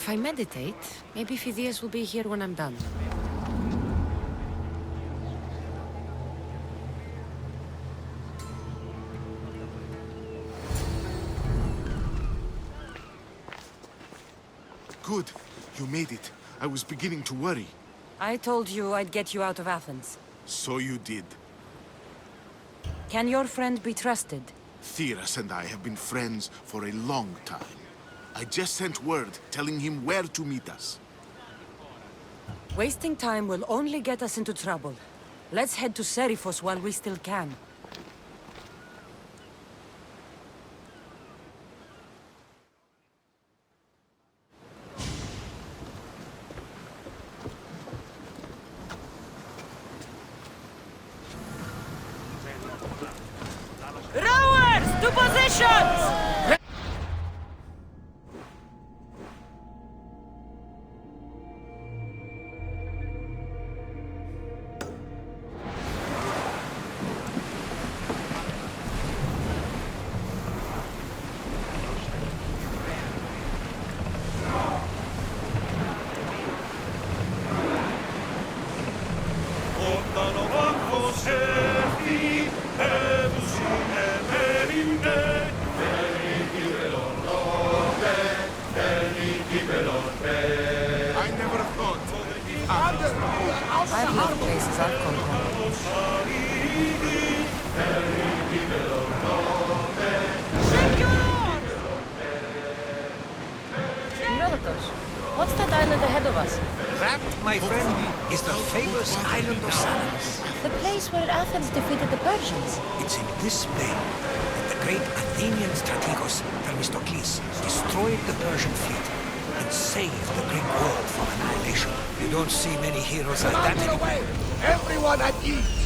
If I meditate, maybe Phidias will be here when I'm done. Good. You made it. I was beginning to worry. I told you I'd get you out of Athens. So you did. Can your friend be trusted? Theras and I have been friends for a long time. I just sent word telling him where to meet us. Wasting time will only get us into trouble. Let's head to Seriphos while we still can. Rowers, to positions! I never thought. I've loved places I've come home. Herodotus, what's that island ahead of us? That, my friend, is the famous island of Salamis. The place where Athens defeated the Persians. It's in this bay that the great Athenian strategos Themistocles destroyed the Persian fleet and saved the Greek world from annihilation. You don't see many heroes like that anymore. Everyone at ease!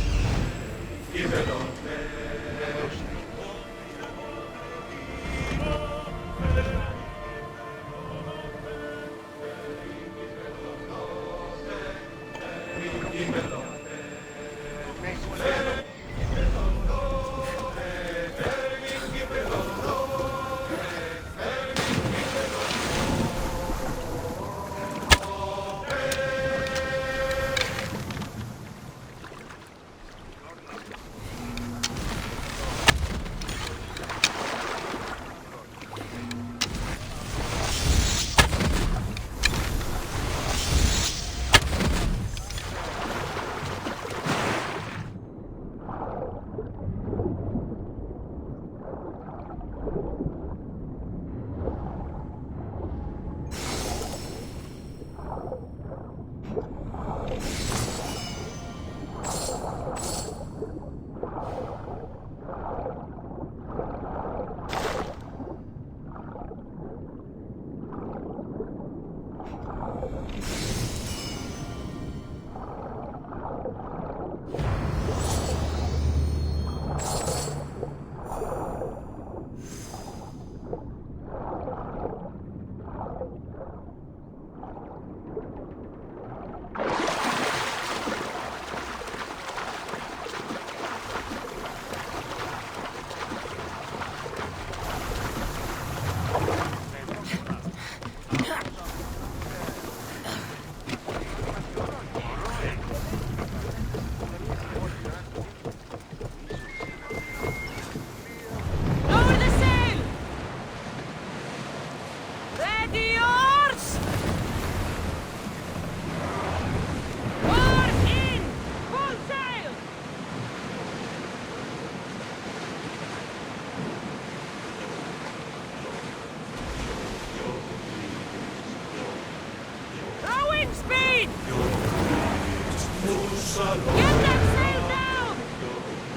Get that sail down!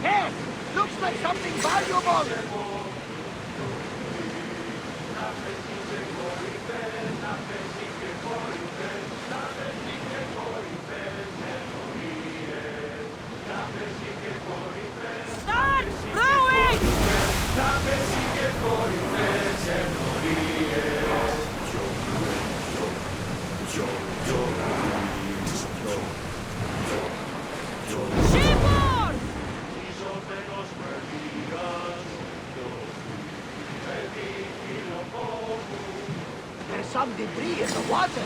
Hey! Looks like something valuable! Start rowing! Seaboard! There's some some debris in the water.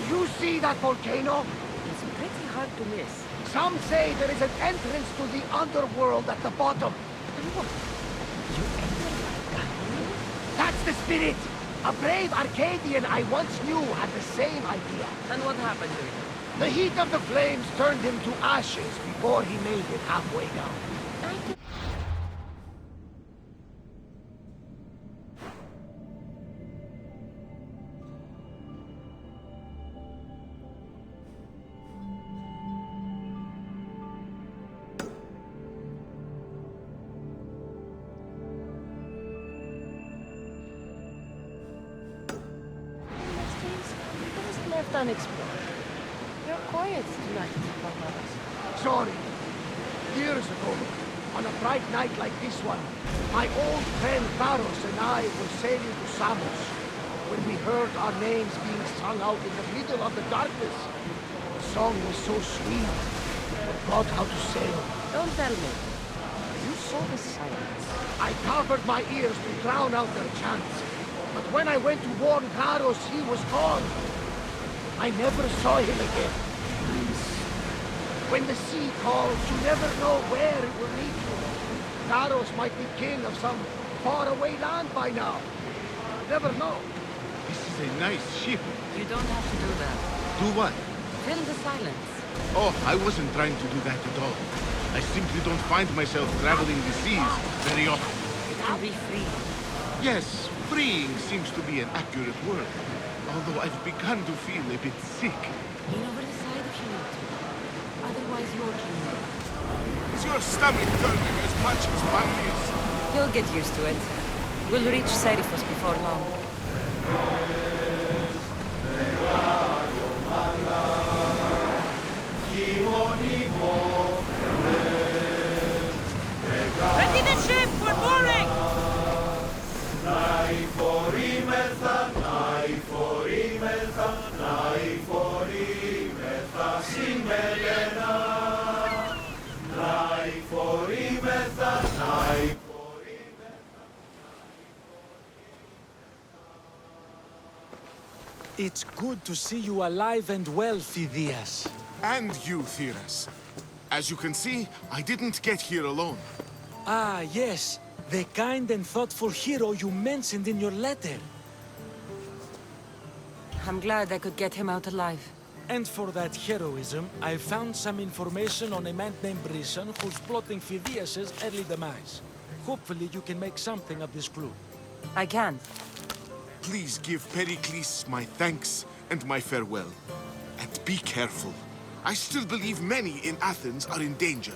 You see that volcano? It's pretty hard to miss. Some say there is an entrance to the underworld at the bottom. That's the spirit! A brave Arcadian I once knew had the same idea. And what happened to it? The heat of the flames turned him to ashes before he made it halfway down. Left unexplored. You're quiet tonight, Barbaros. Sorry. Years ago, on a bright night like this one, my old friend Baros and I were sailing to Samos when we heard our names being sung out in the middle of the darkness. The song was so sweet, we forgot how to sail. Don't tell me. You saw the silence. I covered my ears to drown out their chants, but when I went to warn Baros, he was gone. I never saw him again. When the sea calls, you never know where it will lead you. Baros might be king of some faraway land by now. You never know. This is a nice ship. You don't have to do that. Do what? Fill the silence. Oh, I wasn't trying to do that at all. I simply don't find myself traveling the seas very often. And be free. Yes, freeing seems to be an accurate word. Although I've begun to feel a bit sick. Lean over the side if you need to. Otherwise, you're king. Is your stomach turning as much as mine is? You'll get used to it. We'll reach Serifos before long. Ready the ship! We're mooring! It's good to see you alive and well, Phidias. And you, Theras. As you can see, I didn't get here alone. Ah, yes. The kind and thoughtful hero you mentioned in your letter. I'm glad I could get him out alive. And for that heroism, I found some information on a man named Brisson who's plotting Phidias' early demise. Hopefully you can make something of this clue. I can. Please give Pericles my thanks and my farewell. And be careful. I still believe many in Athens are in danger.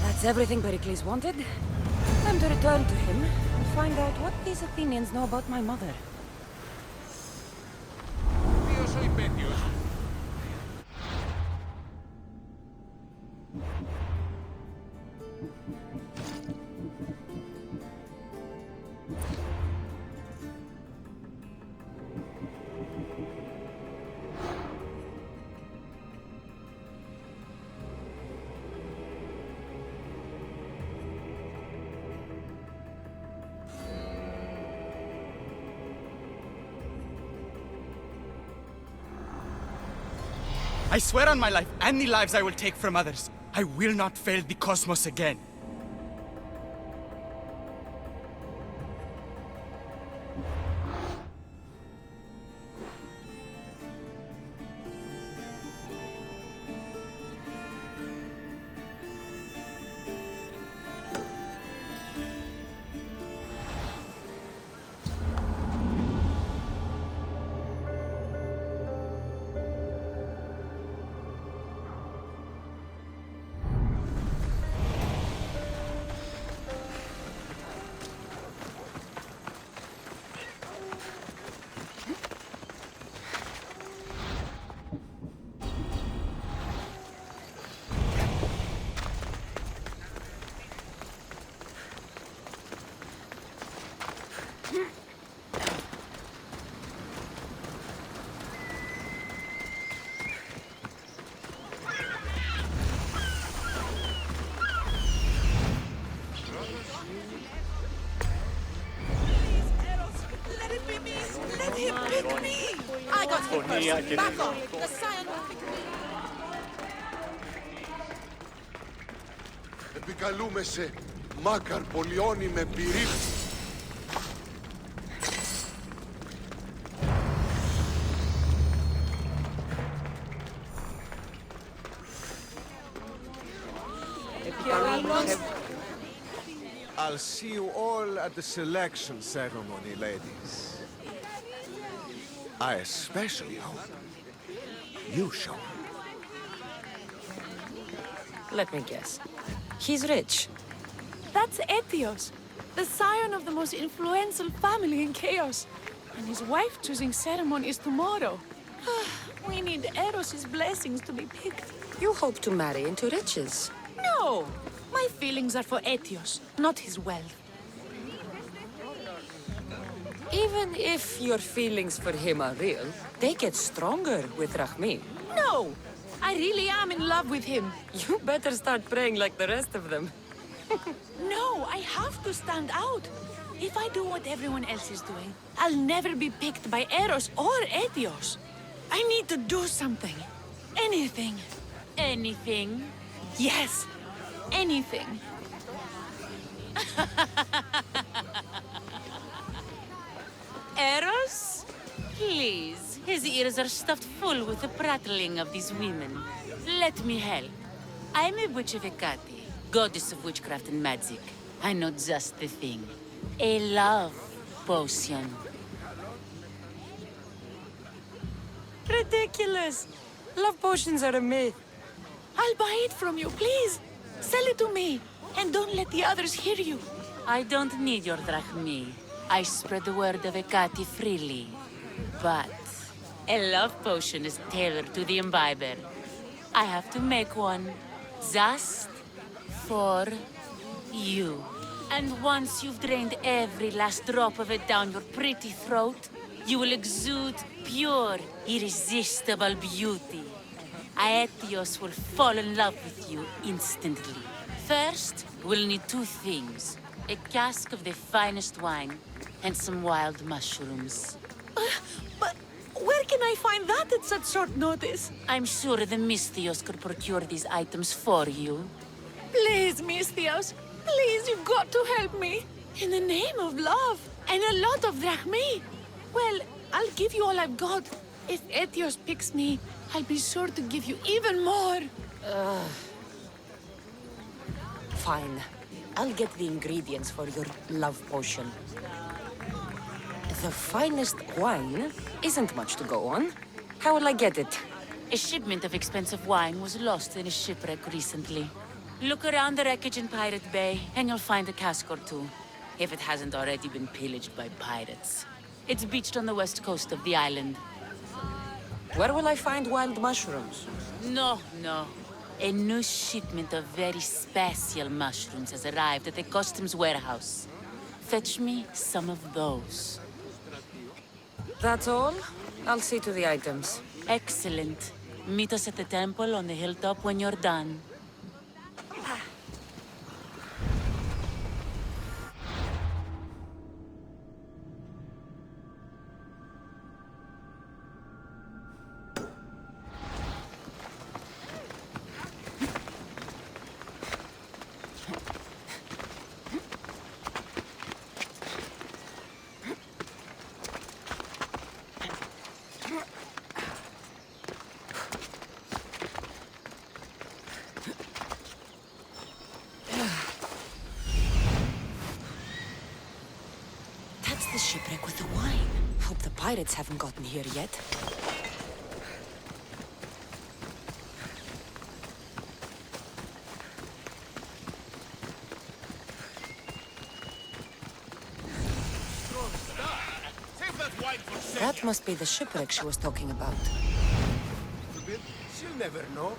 That's everything Pericles wanted. Time to return to him and find out what these Athenians know about my mother. I swear on my life and the lives I will take from others, I will not fail the cosmos again. Back off! The scion will pick me. Επικαλούμε σε μάκαρ πολιώνει με πυρήφ. I'll see you all at the selection ceremony, ladies. I especially hope you show up. Let me guess. He's rich. That's Etios, the scion of the most influential family in Chaos. And his wife-choosing ceremony is tomorrow. We need Eros's blessings to be picked. You hope to marry into riches. No! My feelings are for Etios, not his wealth. Even if your feelings for him are real, they get stronger with Rahmi. No! I really am in love with him. You better start praying like the rest of them. No, I have to stand out. If I do what everyone else is doing, I'll never be picked by Eros or Etios. I need to do something. Anything. Anything? Yes, anything. Eros? Please, his ears are stuffed full with the prattling of these women. Let me help. I'm a witch of Hecate, goddess of witchcraft and magic. I know just the thing. A love potion. Ridiculous! Love potions are a myth. I'll buy it from you, please. Sell it to me, and don't let the others hear you. I don't need your drachmi. I spread the word of Hecate freely. But a love potion is tailored to the imbiber. I have to make one just for you. And once you've drained every last drop of it down your pretty throat, you will exude pure, irresistible beauty. Aetios will fall in love with you instantly. First, we'll need two things. A cask of the finest wine and some wild mushrooms. But where can I find that at such short notice? I'm sure the Mystios could procure these items for you. Please, Mystios. Please, you've got to help me. In the name of love. And a lot of drachmi. Well, I'll give you all I've got. If Etios picks me, I'll be sure to give you even more. Fine. I'll get the ingredients for your love potion. The finest wine isn't much to go on. How will I get it? A shipment of expensive wine was lost in a shipwreck recently. Look around the wreckage in Pirate Bay, and you'll find a cask or two, if it hasn't already been pillaged by pirates. It's beached on the west coast of the island. Where will I find wild mushrooms? No. A new shipment of very special mushrooms has arrived at the customs warehouse. Fetch me some of those. That's all? I'll see to the items. Excellent. Meet us at the temple on the hilltop when you're done. That's the shipwreck with the wine. Hope the pirates haven't gotten here yet. That must be the shipwreck she was talking about. She'll never know.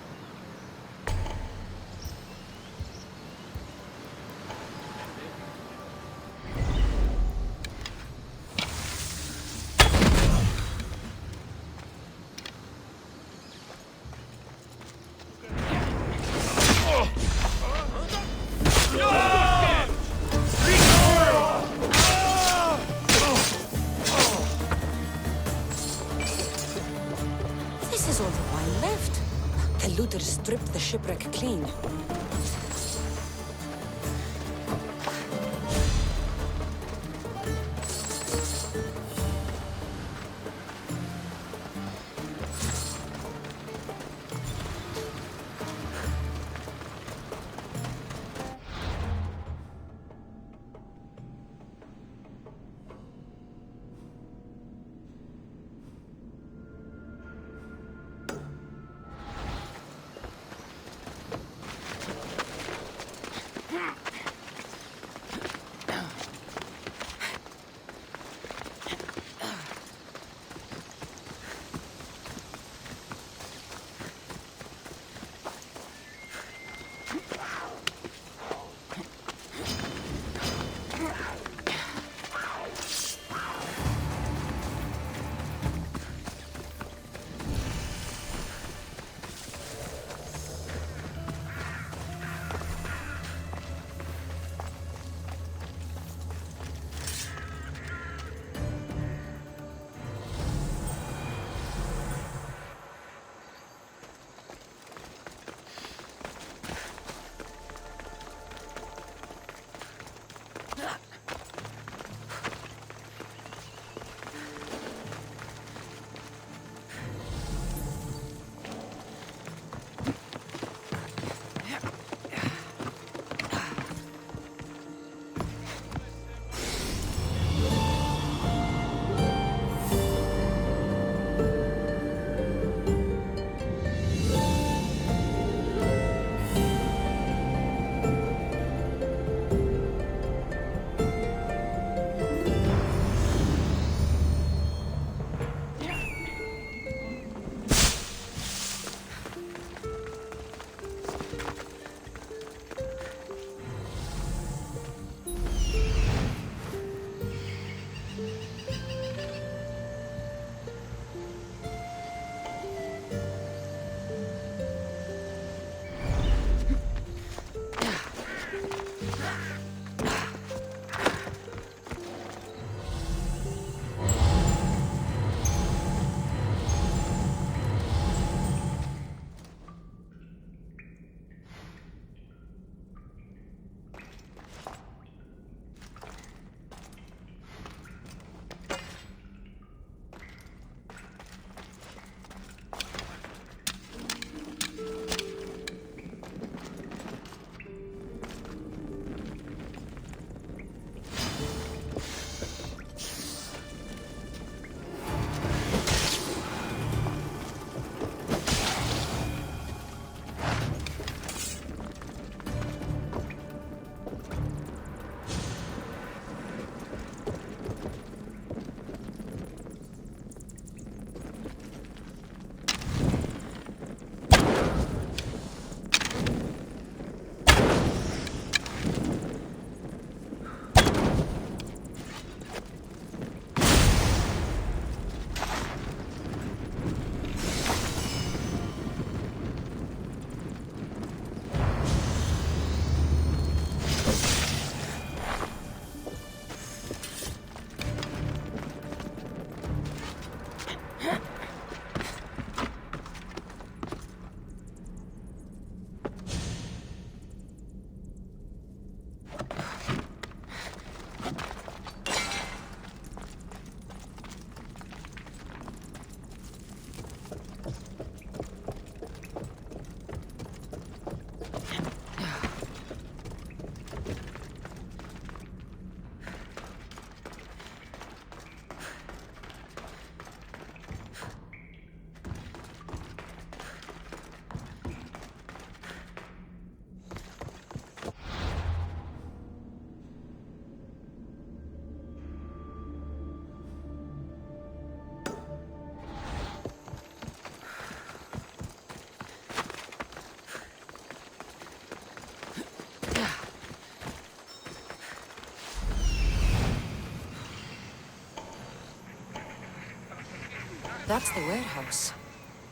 That's the warehouse.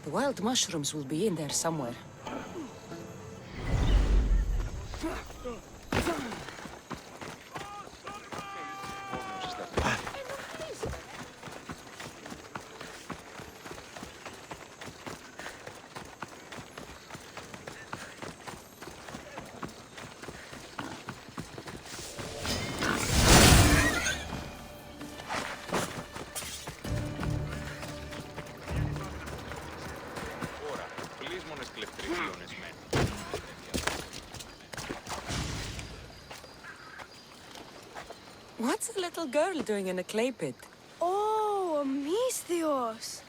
The wild mushrooms will be in there somewhere. What's a little girl doing in a clay pit? Oh, Misthios.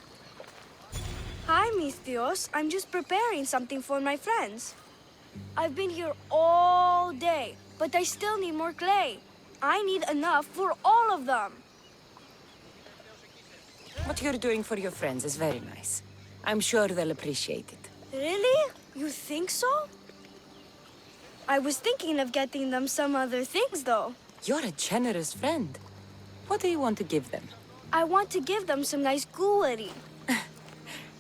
Hi, Misthios. I'm just preparing something for my friends. I've been here all day, but I still need more clay. I need enough for all of them. What you're doing for your friends is very nice. I'm sure they'll appreciate it. Really? You think so? I was thinking of getting them some other things, though. You're a generous friend. What do you want to give them? I want to give them some nice jewelry.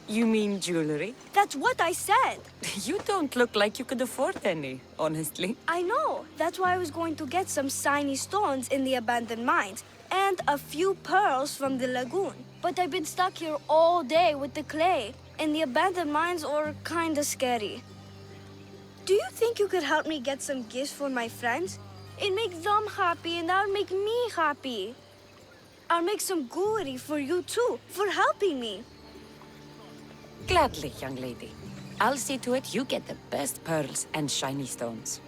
You mean jewelry? That's what I said. You don't look like you could afford any, honestly. I know. That's why I was going to get some shiny stones in the abandoned mines and a few pearls from the lagoon. But I've been stuck here all day with the clay, and the abandoned mines are kinda scary. Do you think you could help me get some gifts for my friends? It'd make them happy, and that would make me happy. I'll make some jewelry for you too, for helping me. Gladly, young lady. I'll see to it you get the best pearls and shiny stones.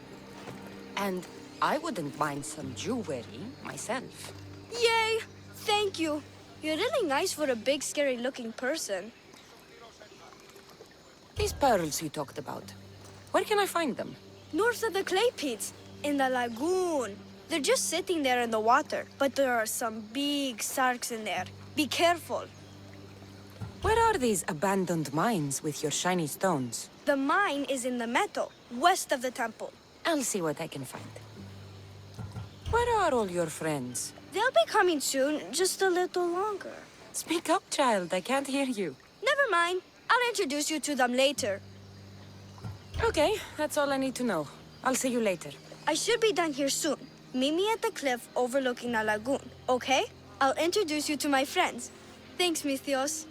And I wouldn't mind some jewelry myself. Yay! Thank you. You're really nice for a big, scary-looking person. These pearls you talked about, where can I find them? North of the clay pits, in the lagoon. They're just sitting there in the water, but there are some big sharks in there. Be careful. Where are these abandoned mines with your shiny stones? The mine is in the meadow, west of the temple. I'll see what I can find. Where are all your friends? They'll be coming soon, just a little longer. Speak up, child. I can't hear you. Never mind. I'll introduce you to them later. Okay, that's all I need to know. I'll see you later. I should be done here soon. Meet me at the cliff overlooking the lagoon, okay? I'll introduce you to my friends. Thanks, Misthios.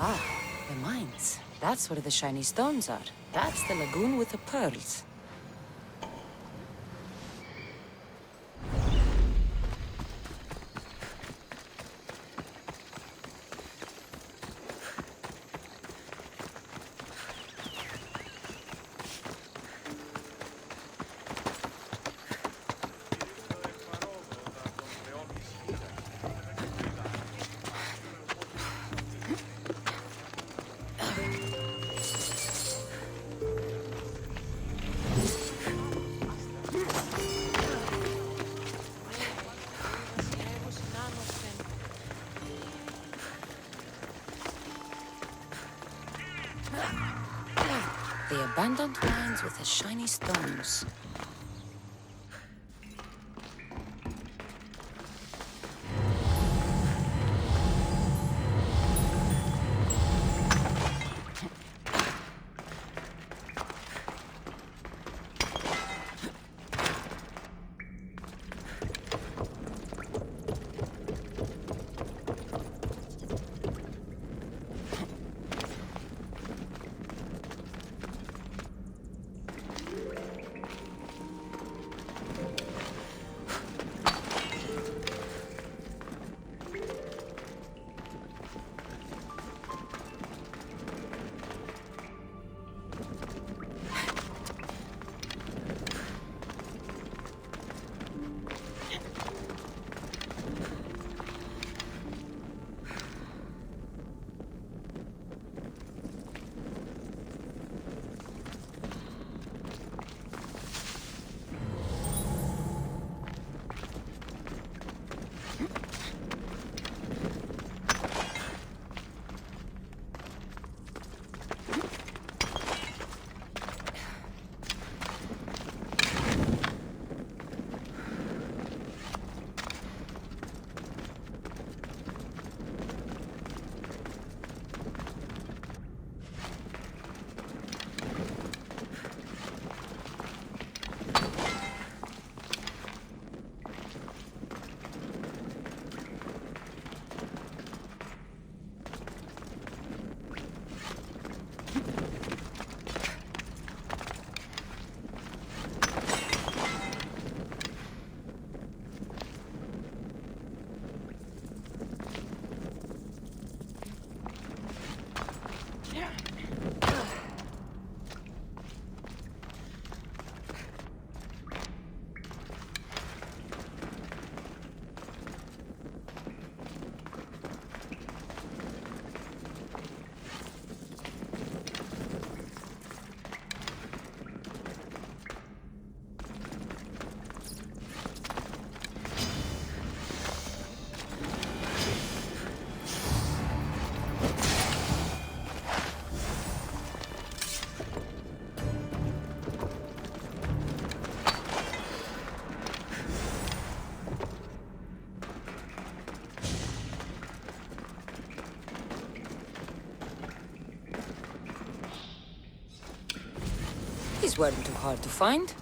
Ah, the mines. That's where the shiny stones are. That's the lagoon with the pearls. The abandoned mines with the shiny stones. These weren't too hard to find.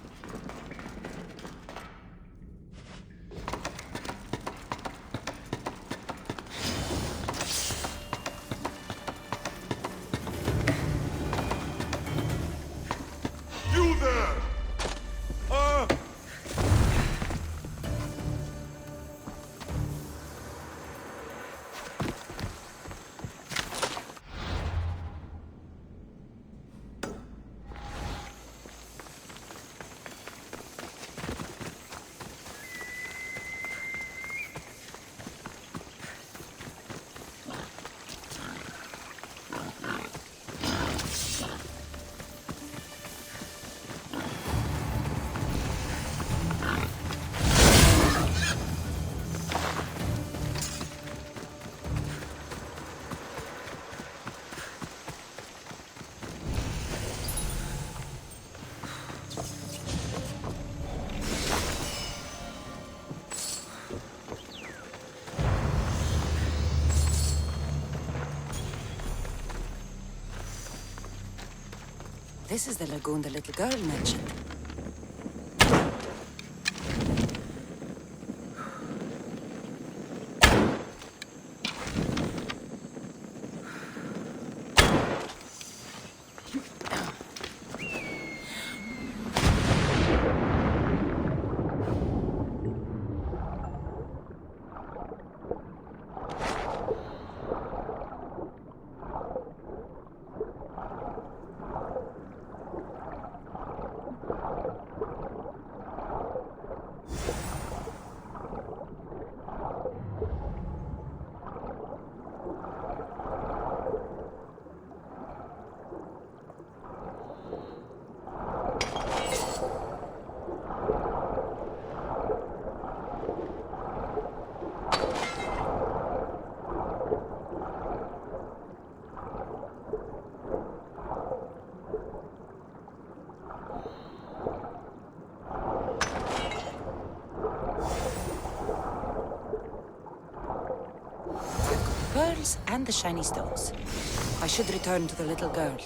You there! This is the lagoon the little girl mentioned. Pearls and the shiny stones. I should return to the little girl.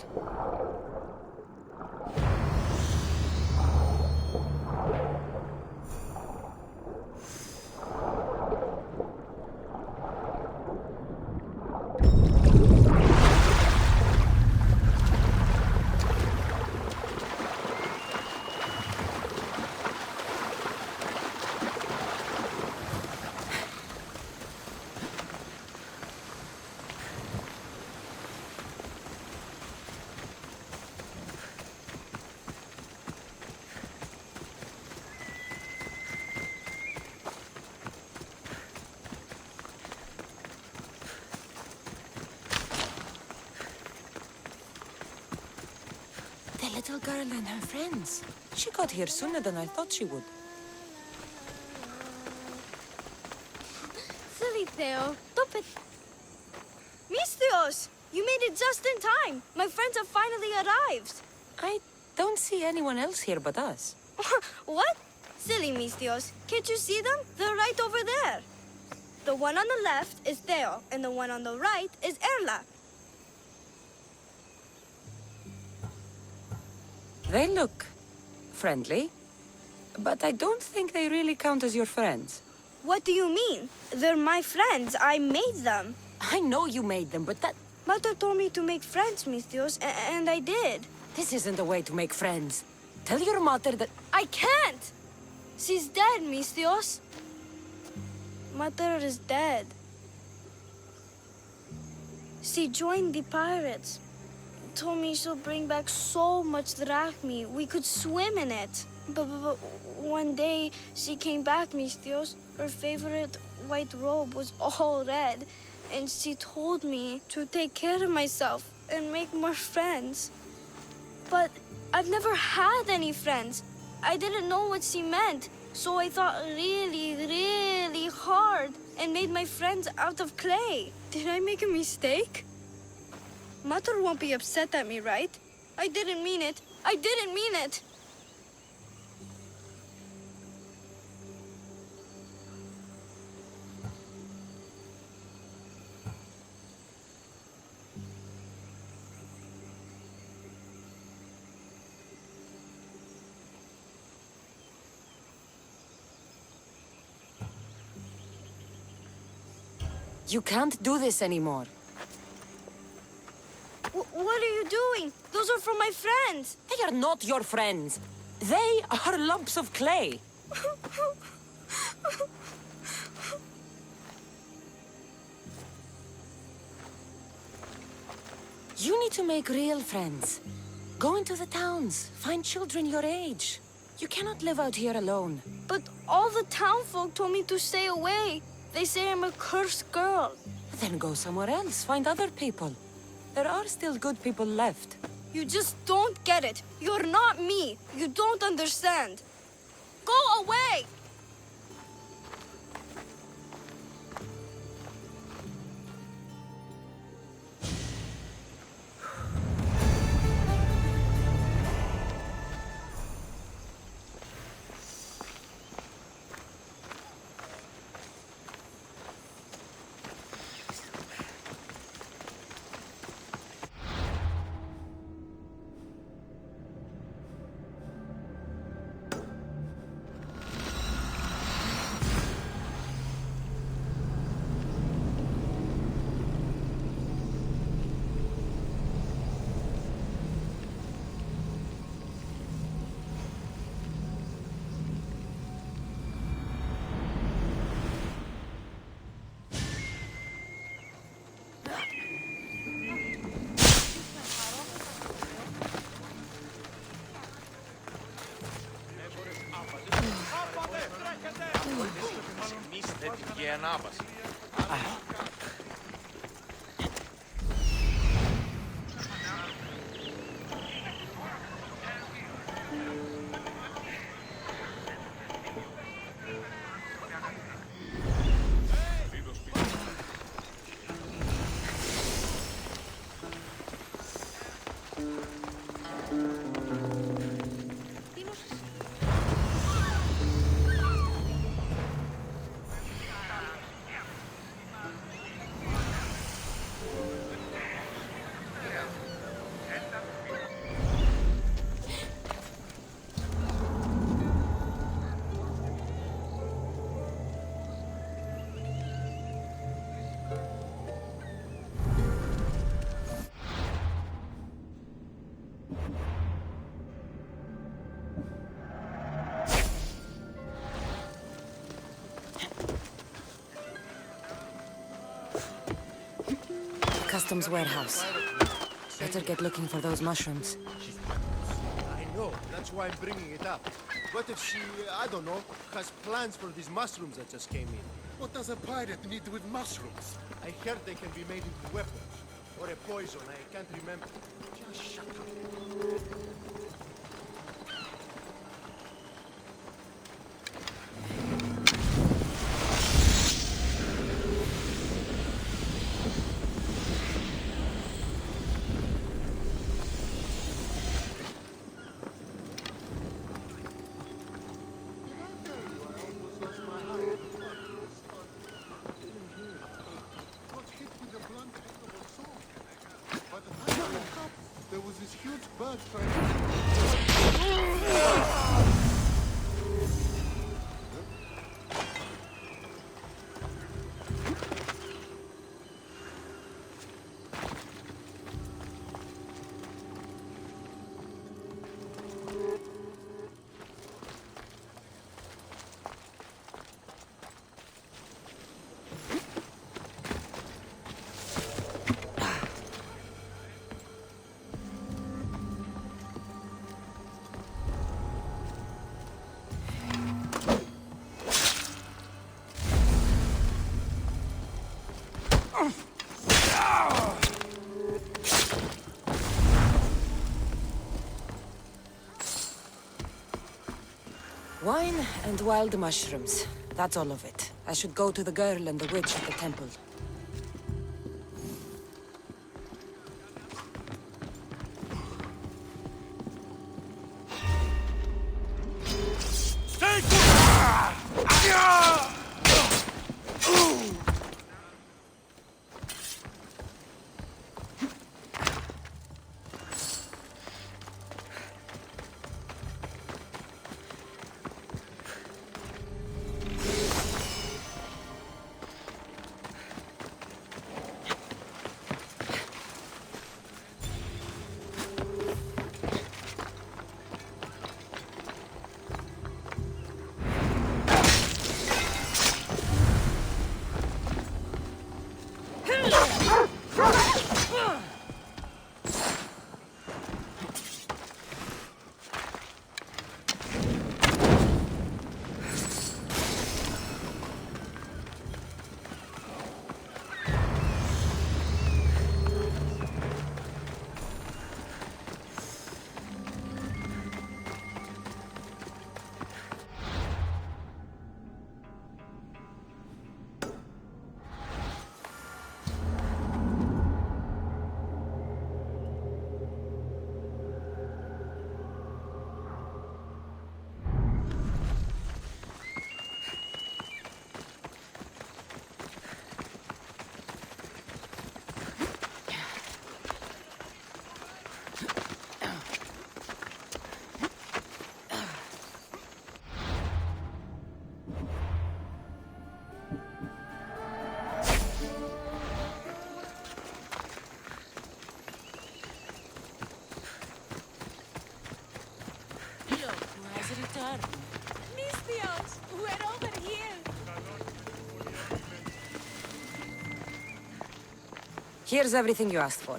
The little girl and her friends. She got here sooner than I thought she would. Silly Theo. Stop it. Misthios! You made it just in time. My friends have finally arrived. I don't see anyone else here but us. What? Silly Misthios. Can't you see them? They're right over there. The one on the left is Theo, and the one on the right is Erla. They look friendly, but I don't think they really count as your friends. What do you mean? They're my friends. I made them. I know you made them, but that... Mother told me to make friends, Misthios, and I did. This isn't the way to make friends. Tell your mother that... I can't! She's dead, Misthios. Mother is dead. She joined the pirates. Told me she'll bring back so much drachmi, we could swim in it. But one day, she came back, Misthios. Her favorite white robe was all red. And she told me to take care of myself and make more friends. But I've never had any friends. I didn't know what she meant. So I thought really, really hard and made my friends out of clay. Did I make a mistake? Mother won't be upset at me, right? I didn't mean it. I didn't mean it. You can't do this anymore. What are you doing? Those are for my friends. They are not your friends. They are lumps of clay. You need to make real friends. Go into the towns. Find children your age. You cannot live out here alone. But all the townfolk told me to stay away. They say I'm a cursed girl. Then go somewhere else. Find other people. There are still good people left. You just don't get it. You're not me. You don't understand. Go away! Customs warehouse. Better get looking for those mushrooms. I know, that's why I'm bringing it up. What if she, I don't know, has plans for these mushrooms that just came in? What does a pirate need with mushrooms? I heard they can be made into weapons. Or a poison, I can't remember. Just shut up. There was this huge bird trying to... Wine and wild mushrooms. That's all of it. I should go to the girl and the witch at the temple. Here's everything you asked for.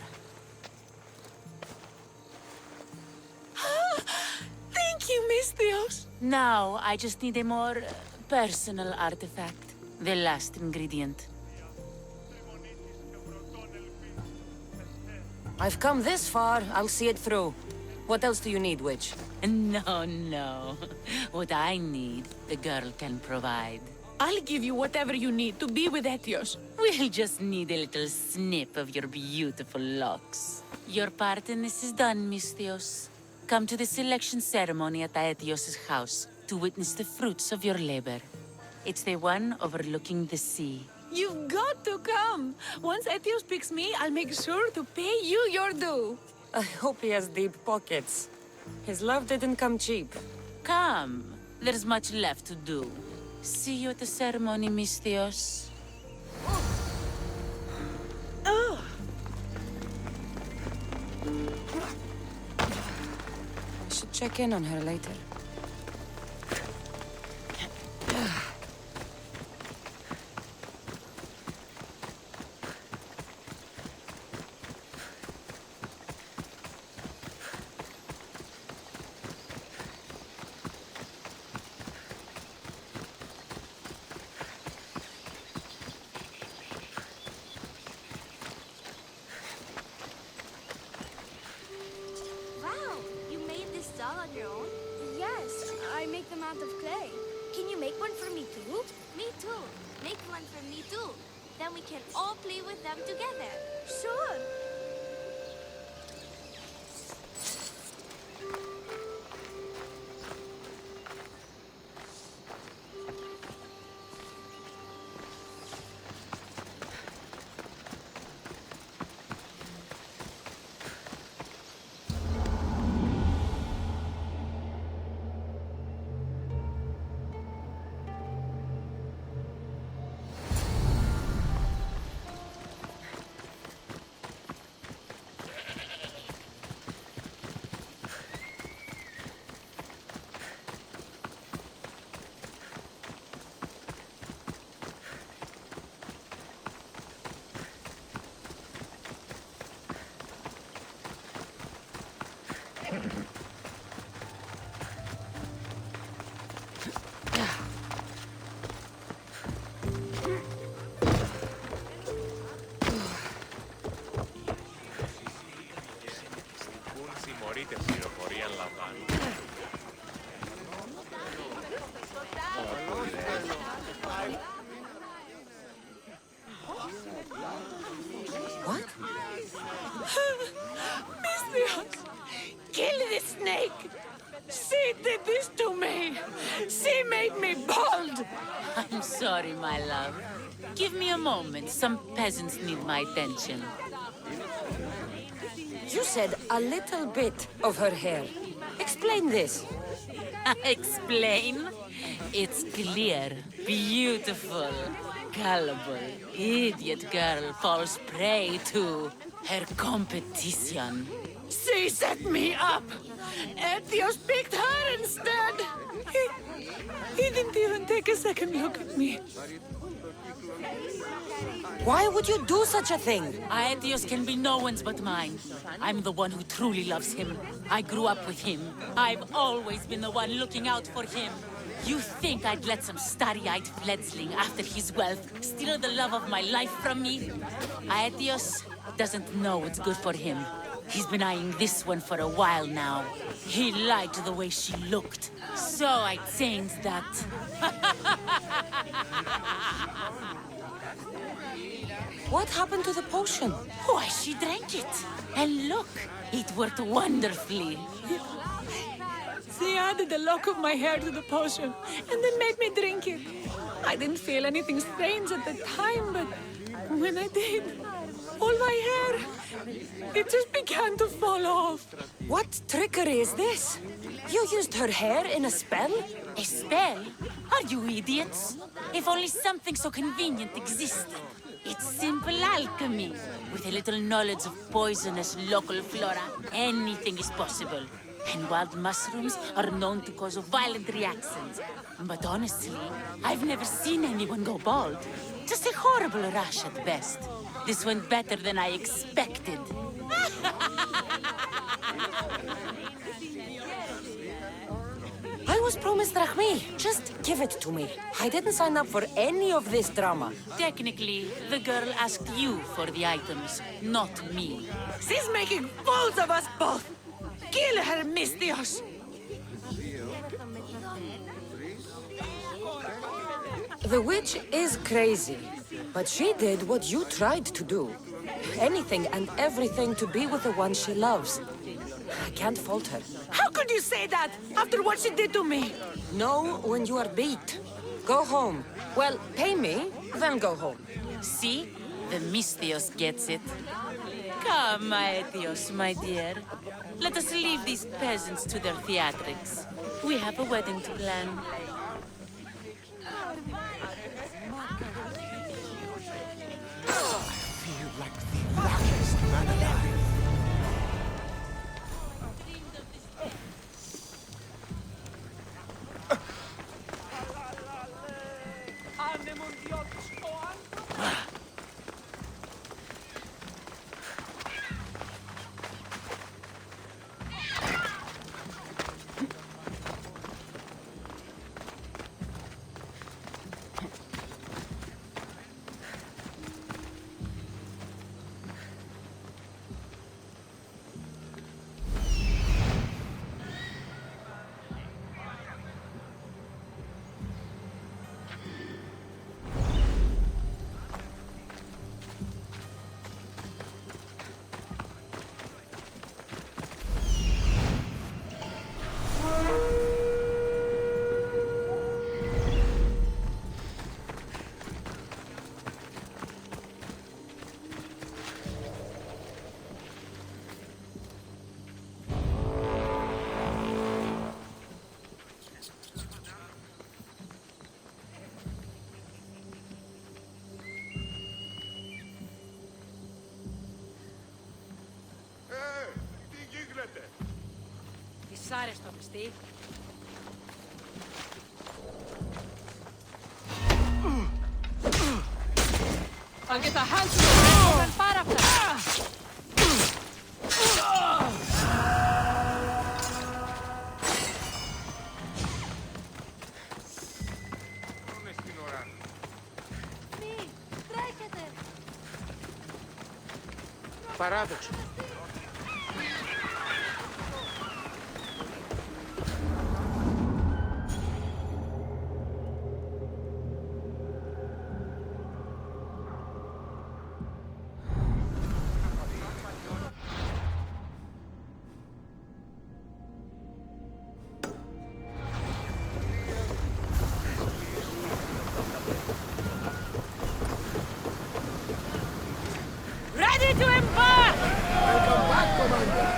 Thank you, Misthios. Now, I just need a more personal artifact. The last ingredient. I've come this far, I'll see it through. What else do you need, witch? No. What I need, the girl can provide. I'll give you whatever you need to be with Etios. We'll just need a little snip of your beautiful locks. Your part in this is done, Misthios. Come to the selection ceremony at Aetios' house to witness the fruits of your labor. It's the one overlooking the sea. You've got to come. Once Etios picks me, I'll make sure to pay you your due. I hope he has deep pockets. His love didn't come cheap. Come. There's much left to do. See you at the ceremony, Misthios. Oh. I should check in on her later. Wow, you made this doll on your own? Yes, I make them out of clay. Can you make one for me too? Me too. Make one for me too. Then we can all play with them together. Sure. What? Misthios, kill the snake. She did this to me. She made me bald. I'm sorry, my love. Give me a moment. Some peasants need my attention. You said a little bit of her hair. Explain this. Explain? It's clear, beautiful, gullible, idiot girl falls prey to her competition. She set me up. Etios picked her instead. He didn't even take a second look at me. Why would you do such a thing? Aetios can be no one's but mine. I'm the one who truly loves him. I grew up with him. I've always been the one looking out for him. You think I'd let some starry-eyed fledgling after his wealth steal the love of my life from me? Aetios doesn't know what's good for him. He's been eyeing this one for a while now. He liked the way she looked, so I changed that. What happened to the potion? Why, she drank it. And look, it worked wonderfully. She added a lock of my hair to the potion and then made me drink it. I didn't feel anything strange at the time, but when I did, all my hair, it just began to fall off. What trickery is this? You used her hair in a spell? A spell? Are you idiots? If only something so convenient existed. It's simple alchemy. With a little knowledge of poisonous local flora, anything is possible. And wild mushrooms are known to cause violent reactions. But honestly, I've never seen anyone go bald. Just a horrible rash at best. This went better than I expected. I was promised Rahmi. Just give it to me. I didn't sign up for any of this drama. Technically, the girl asked you for the items, not me. She's making fools of us both! Kill her, Mistios! The witch is crazy, but she did what you tried to do. Anything and everything to be with the one she loves. I can't fault her. How could you say that after what she did to me? Know when you are beat. Go home. Well, pay me, then go home. See? The Mistios gets it. Come, Aetios, my dear. Let us leave these peasants to their theatrics. We have a wedding to plan. I feel like the luckiest man alive. Δυσάρεστο, μισθή. I'll get a hand to the and para αυτά. Παράδοξο. Ready to embark! Welcome back, Commander.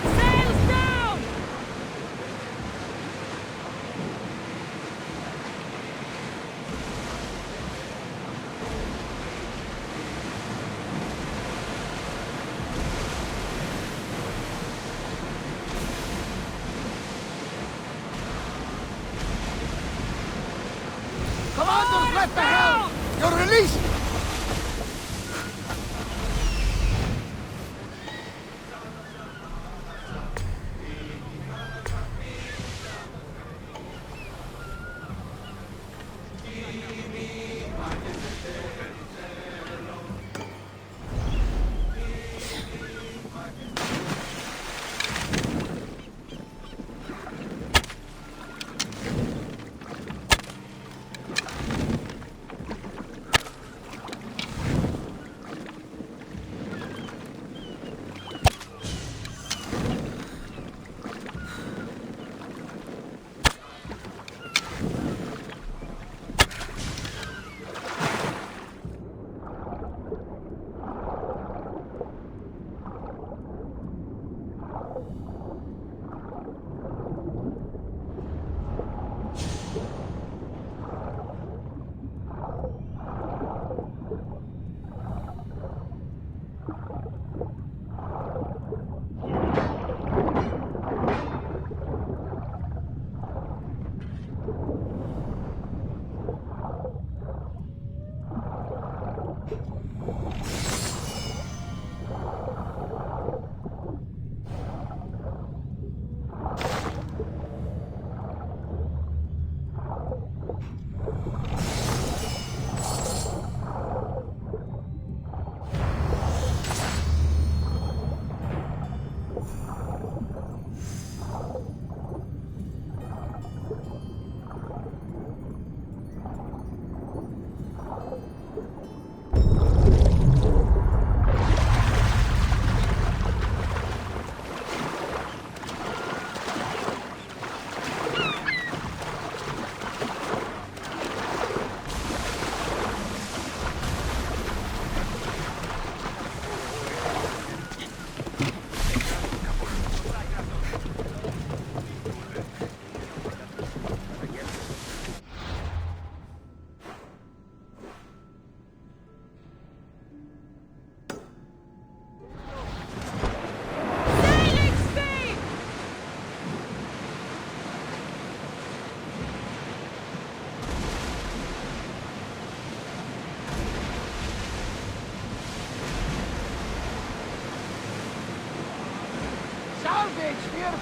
Sails down! Commander's left the helm! You're released!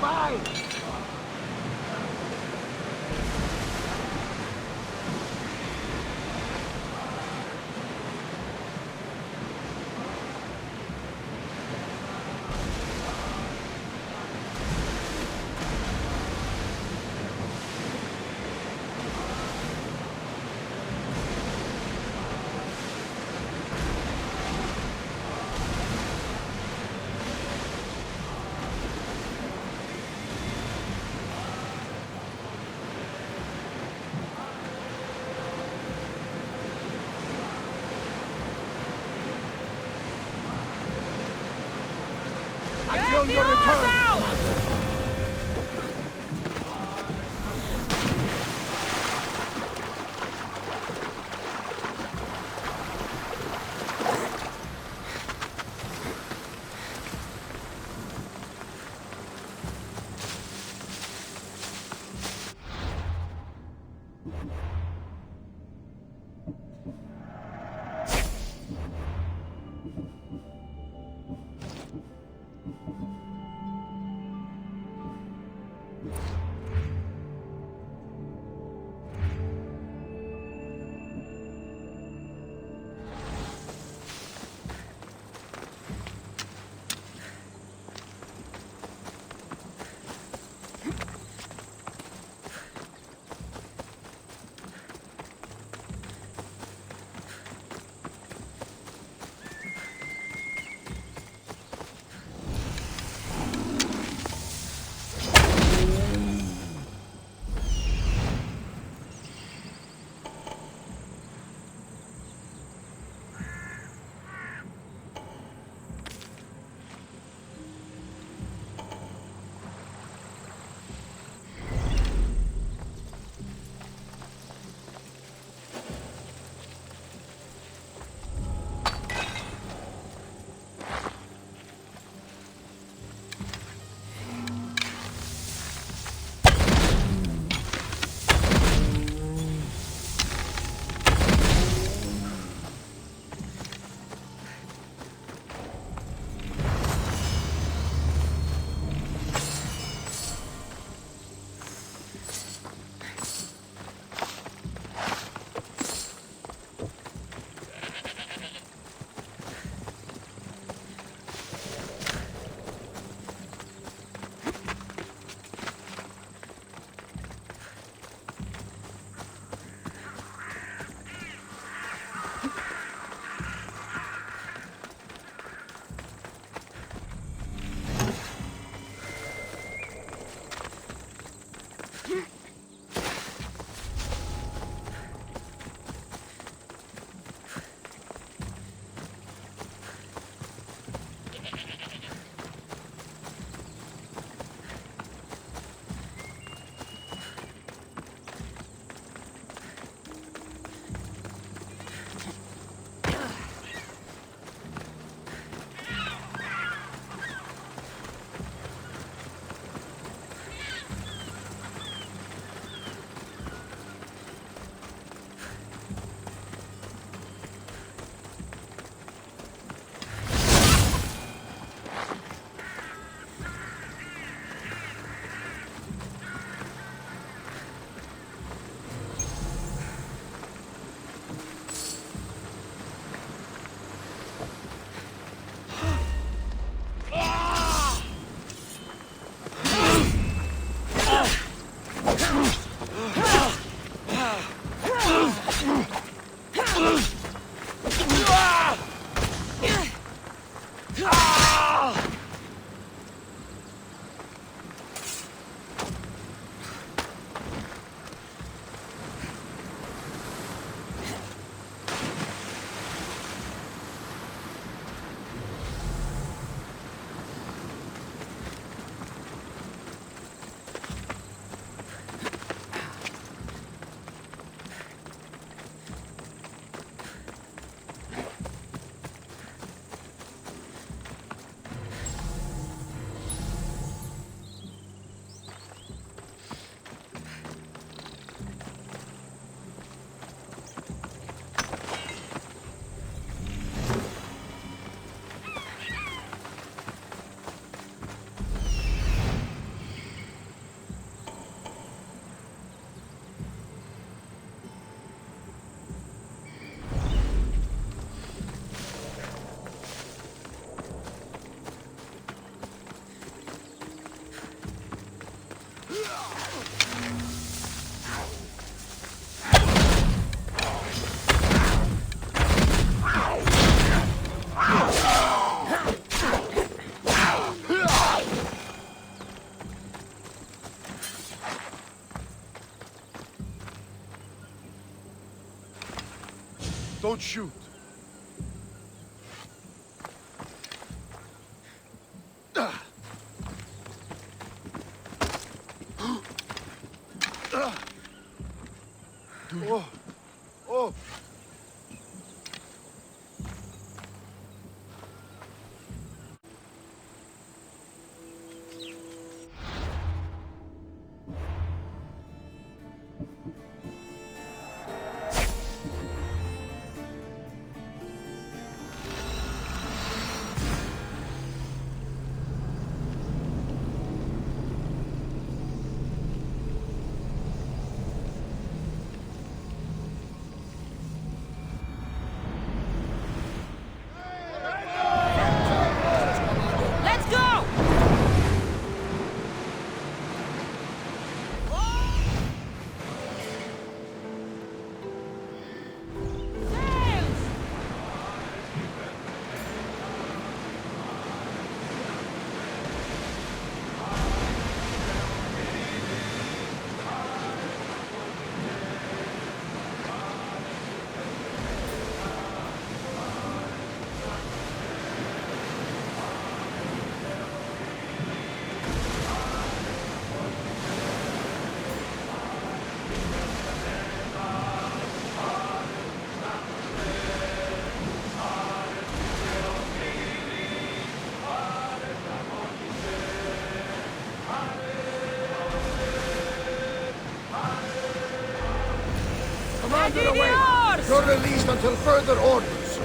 nearby! Until your return! Don't shoot. Oh. Oh. Let's go! Commander, away! You're released until further orders.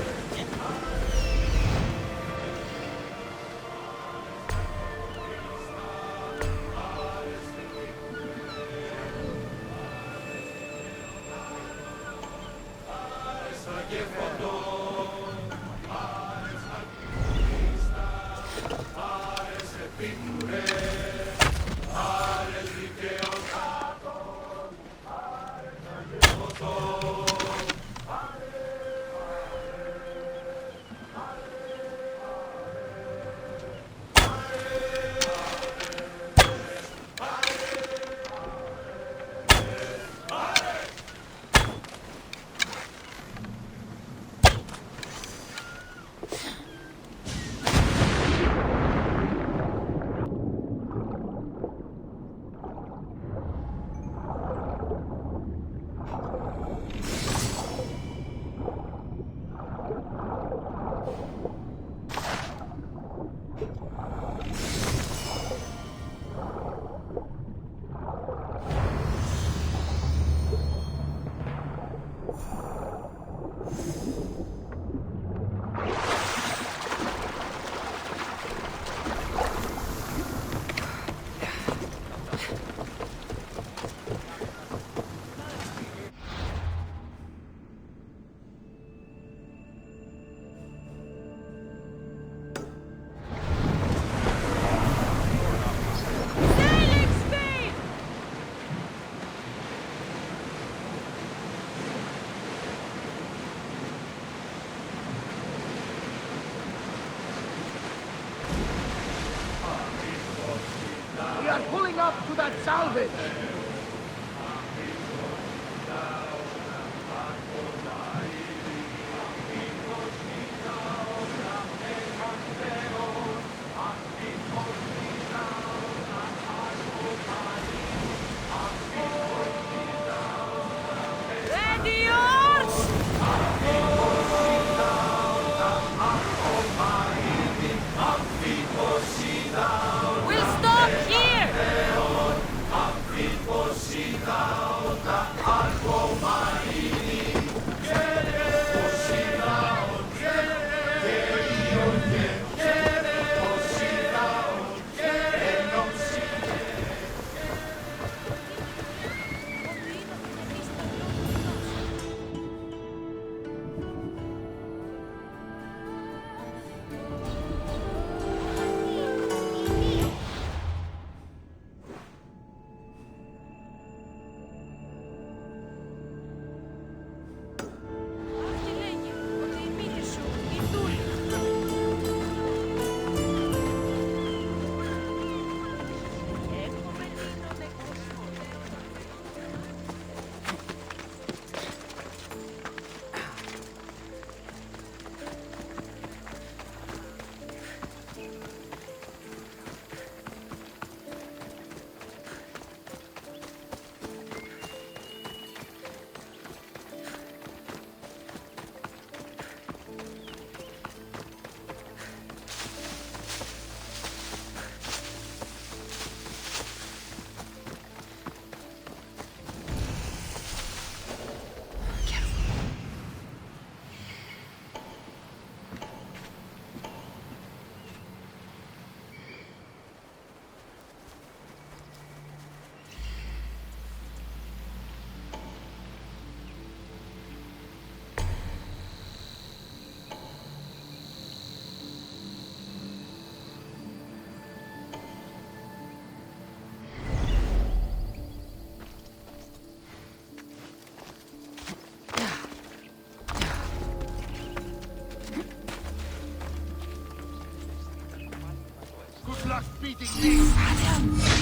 We are pulling up to that salvage. Ready, yours! We'll stop here! fighting me!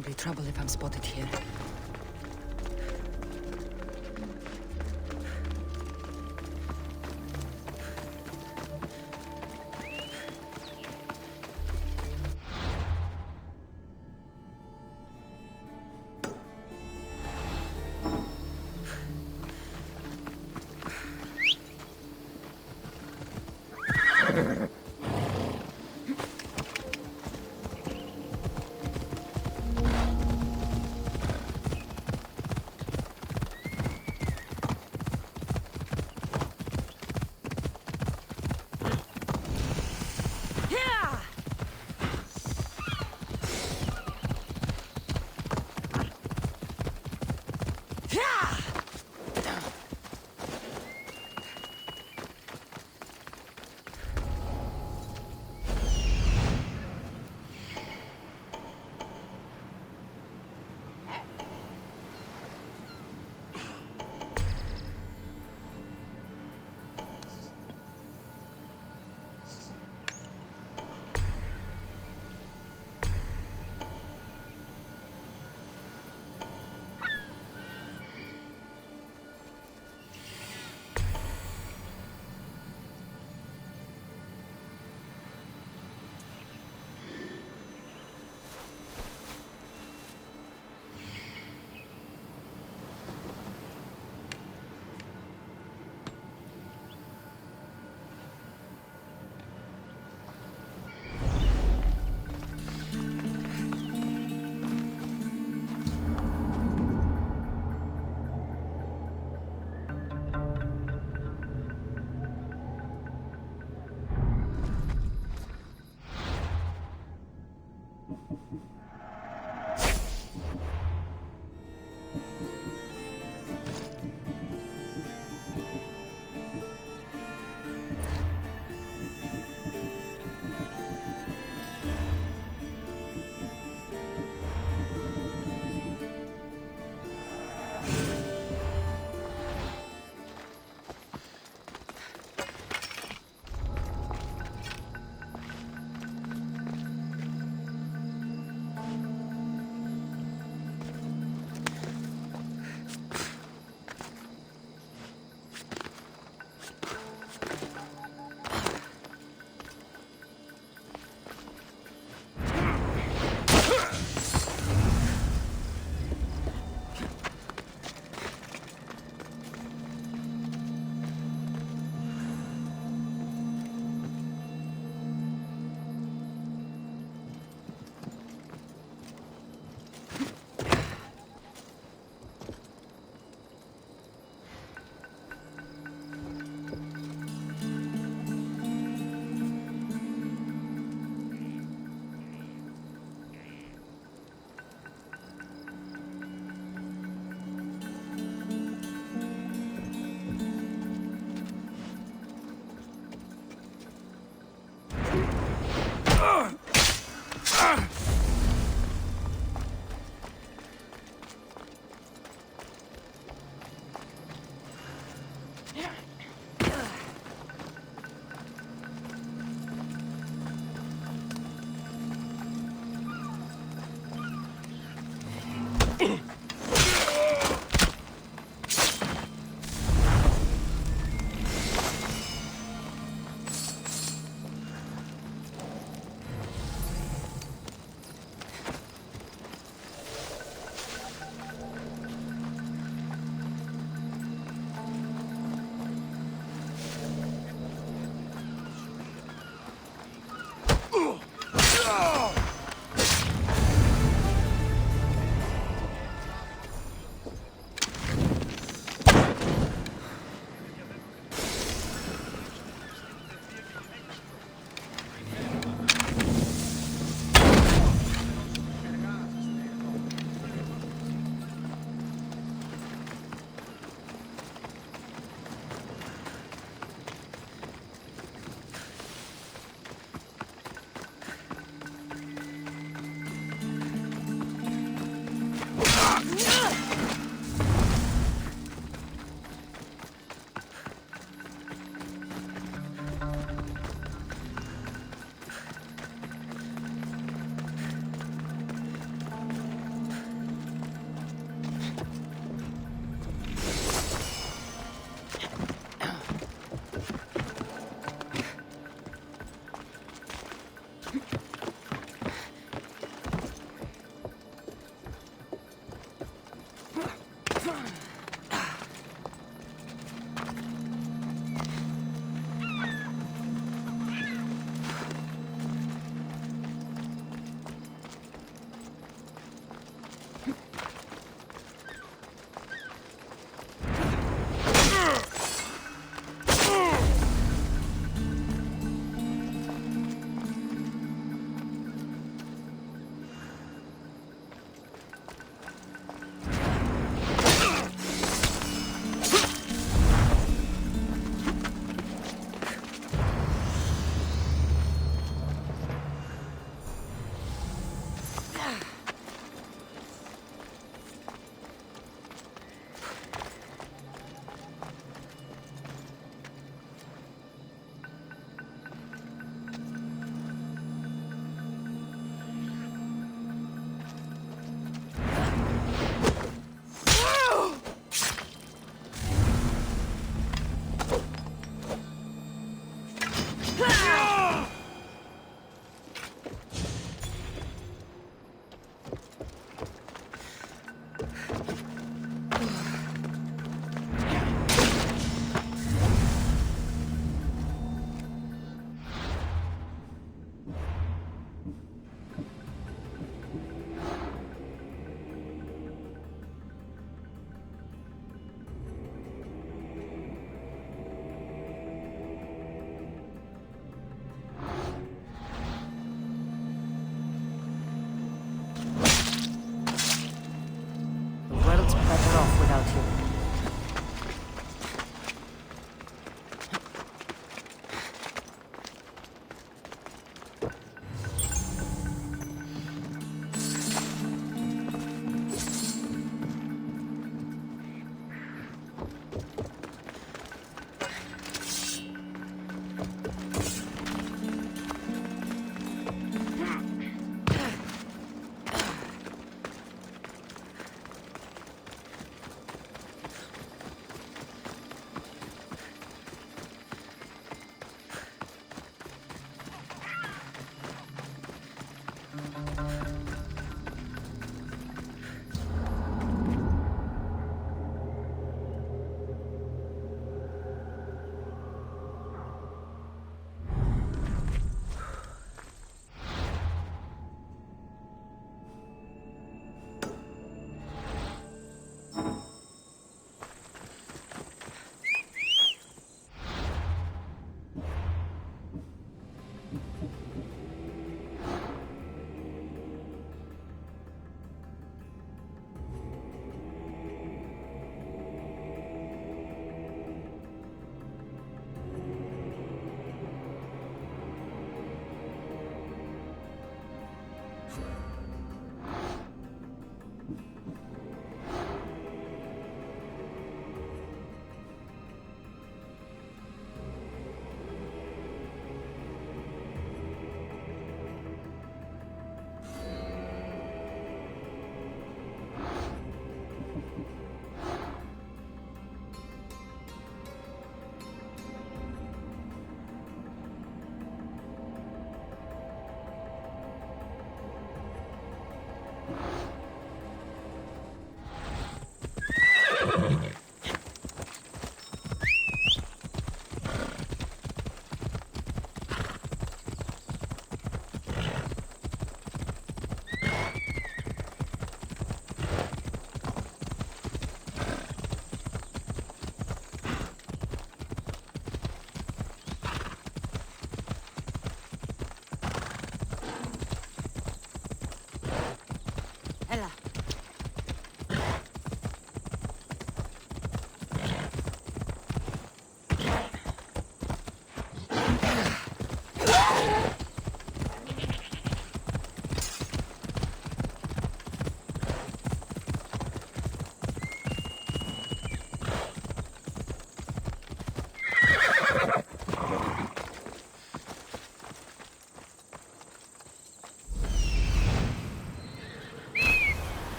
It'll be trouble if I'm spotted here.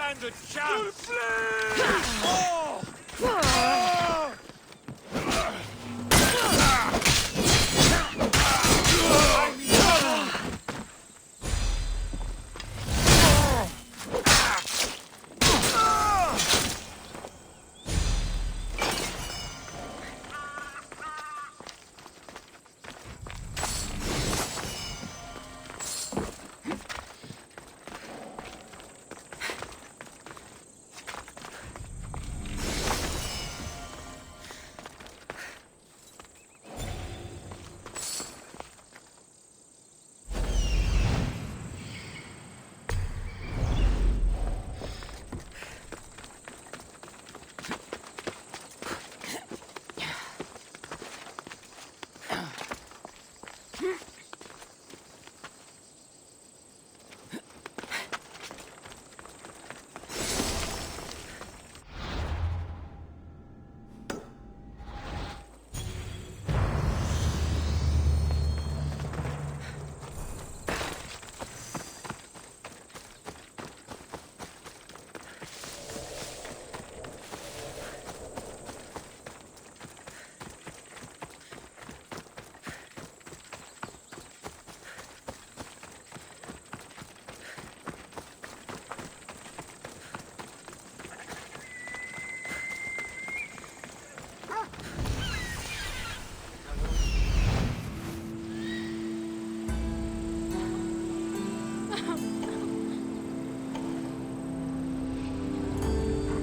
stand a chance!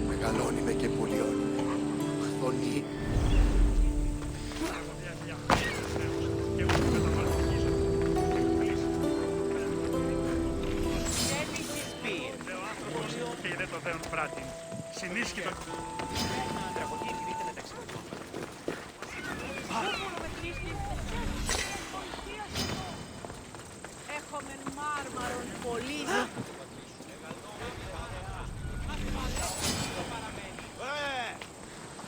Μεγαλώνει και πουλιώνει. Χθονεί. Και δεν το δέον πράτη. Συνίσχυ τον... Έχουμε μάρμαρον πολύ.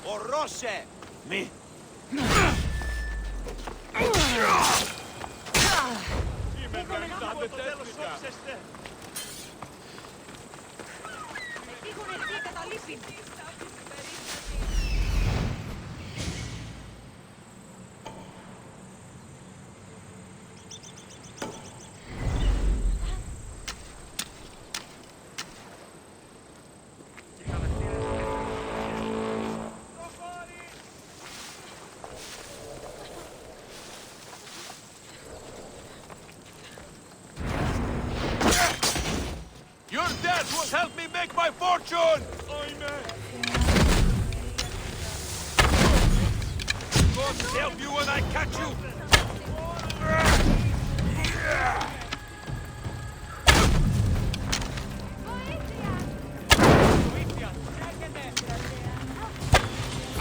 Ορώσε! Μη! Είμαι να το τέλος όψεστε! Έχουν έρθει καταλήψει. Your death will help me make my fortune! God help you when I catch you!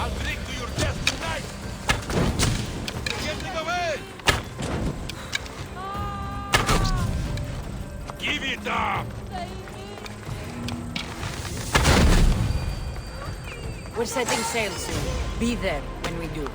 I'll drink to your death tonight! You're getting away! Give it up! We're setting sail soon. Be there when we do.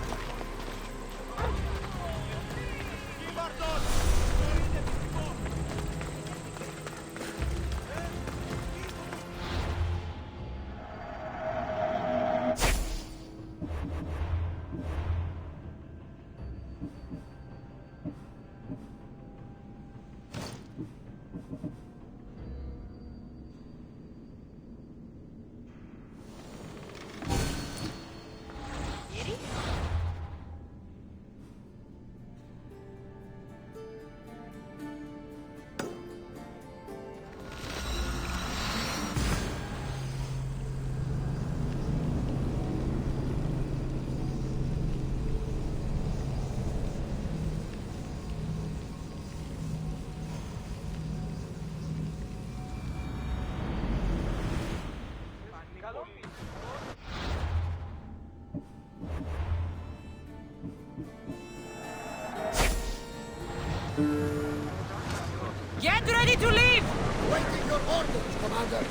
Get ready to leave! Waiting your orders, Commander.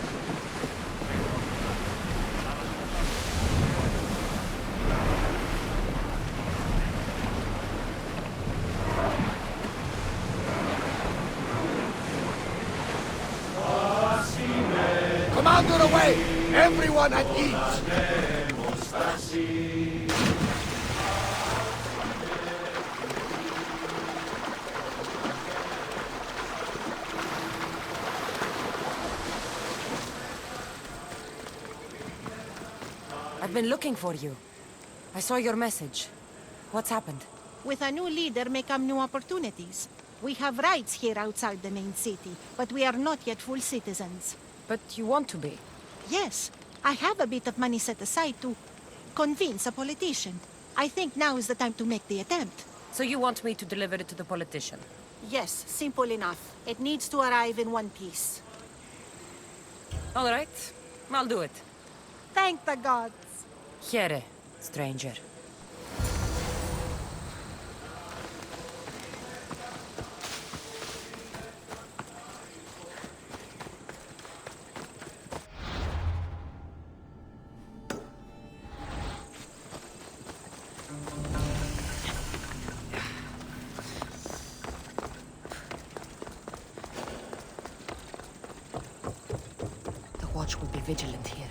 Under away! Everyone at ease! I've been looking for you. I saw your message. What's happened? With a new leader may come new opportunities. We have rights here outside the main city, but we are not yet full citizens. But you want to be. Yes, I have a bit of money set aside to convince a politician. I think now is the time to make the attempt. So you want me to deliver it to the politician? Yes, simple enough. It needs to arrive in one piece. All right, I'll do it. Thank the gods. Here, stranger. The watch will be vigilant here.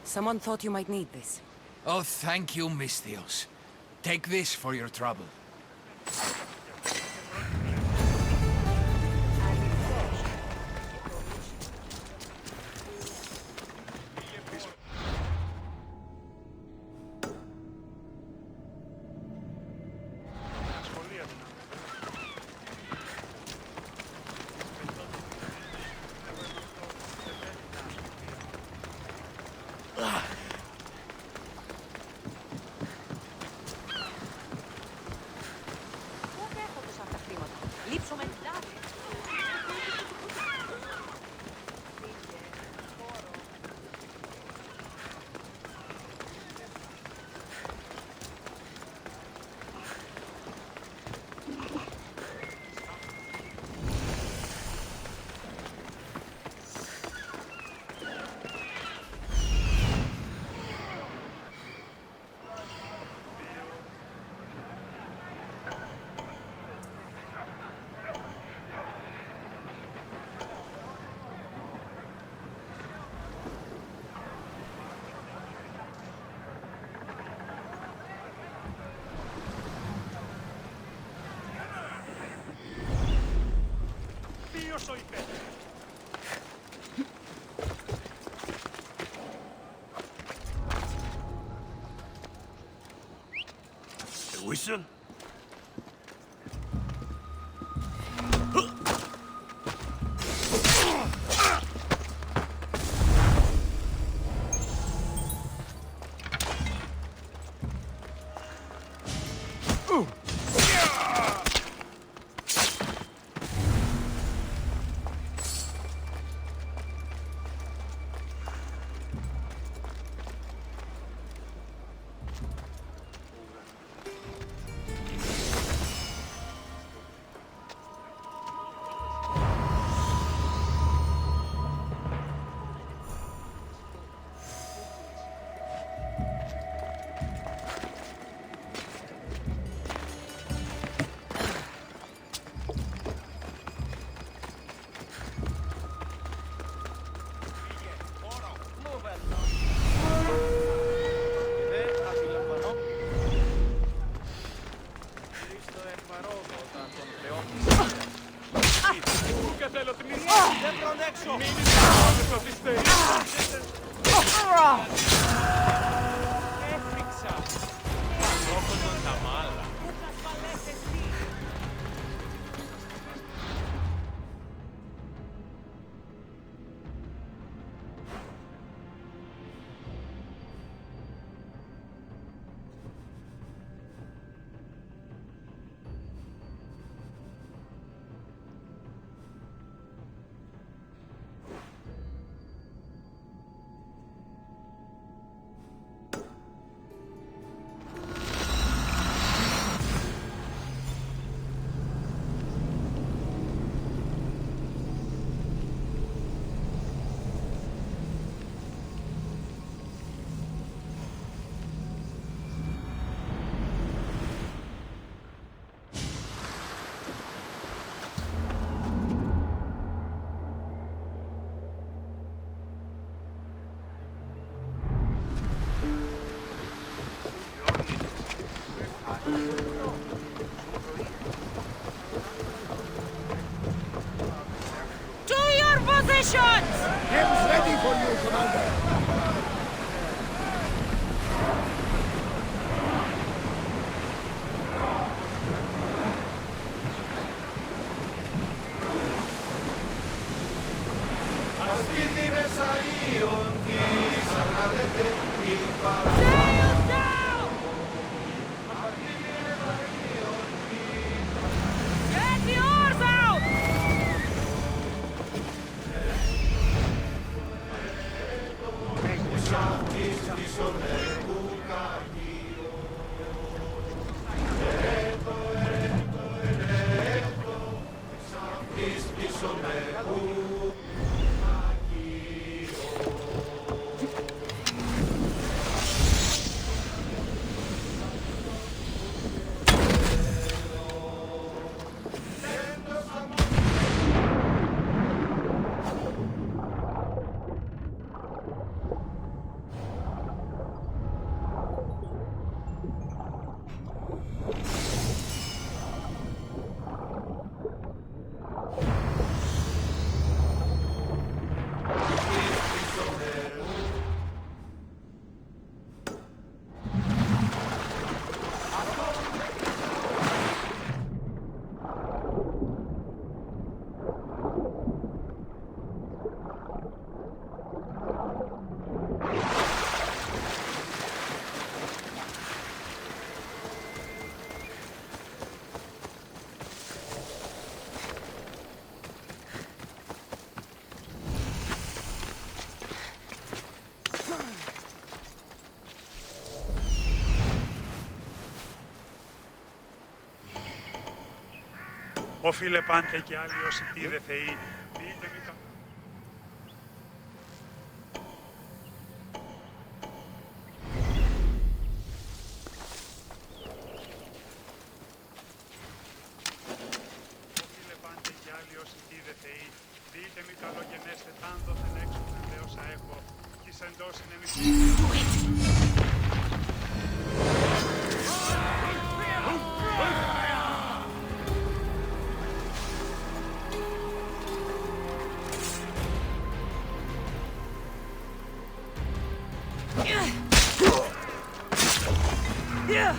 Someone thought you might need this. Oh, thank you, Misthios. Take this for your trouble. Schlüssel? To your positions! Game's ready for you, Commander. Get the oars out! Όφιλε πάντε κι άλλοι όσοι τίδε θεοί, δείτε μη κα... Όφιλε πάντε κι άλλοι όσοι τίδε θεοί, δείτε μη καλογενέστε ταν δόθεν έξω δε όσα έχω, κι εντός είναι μη... Yeah!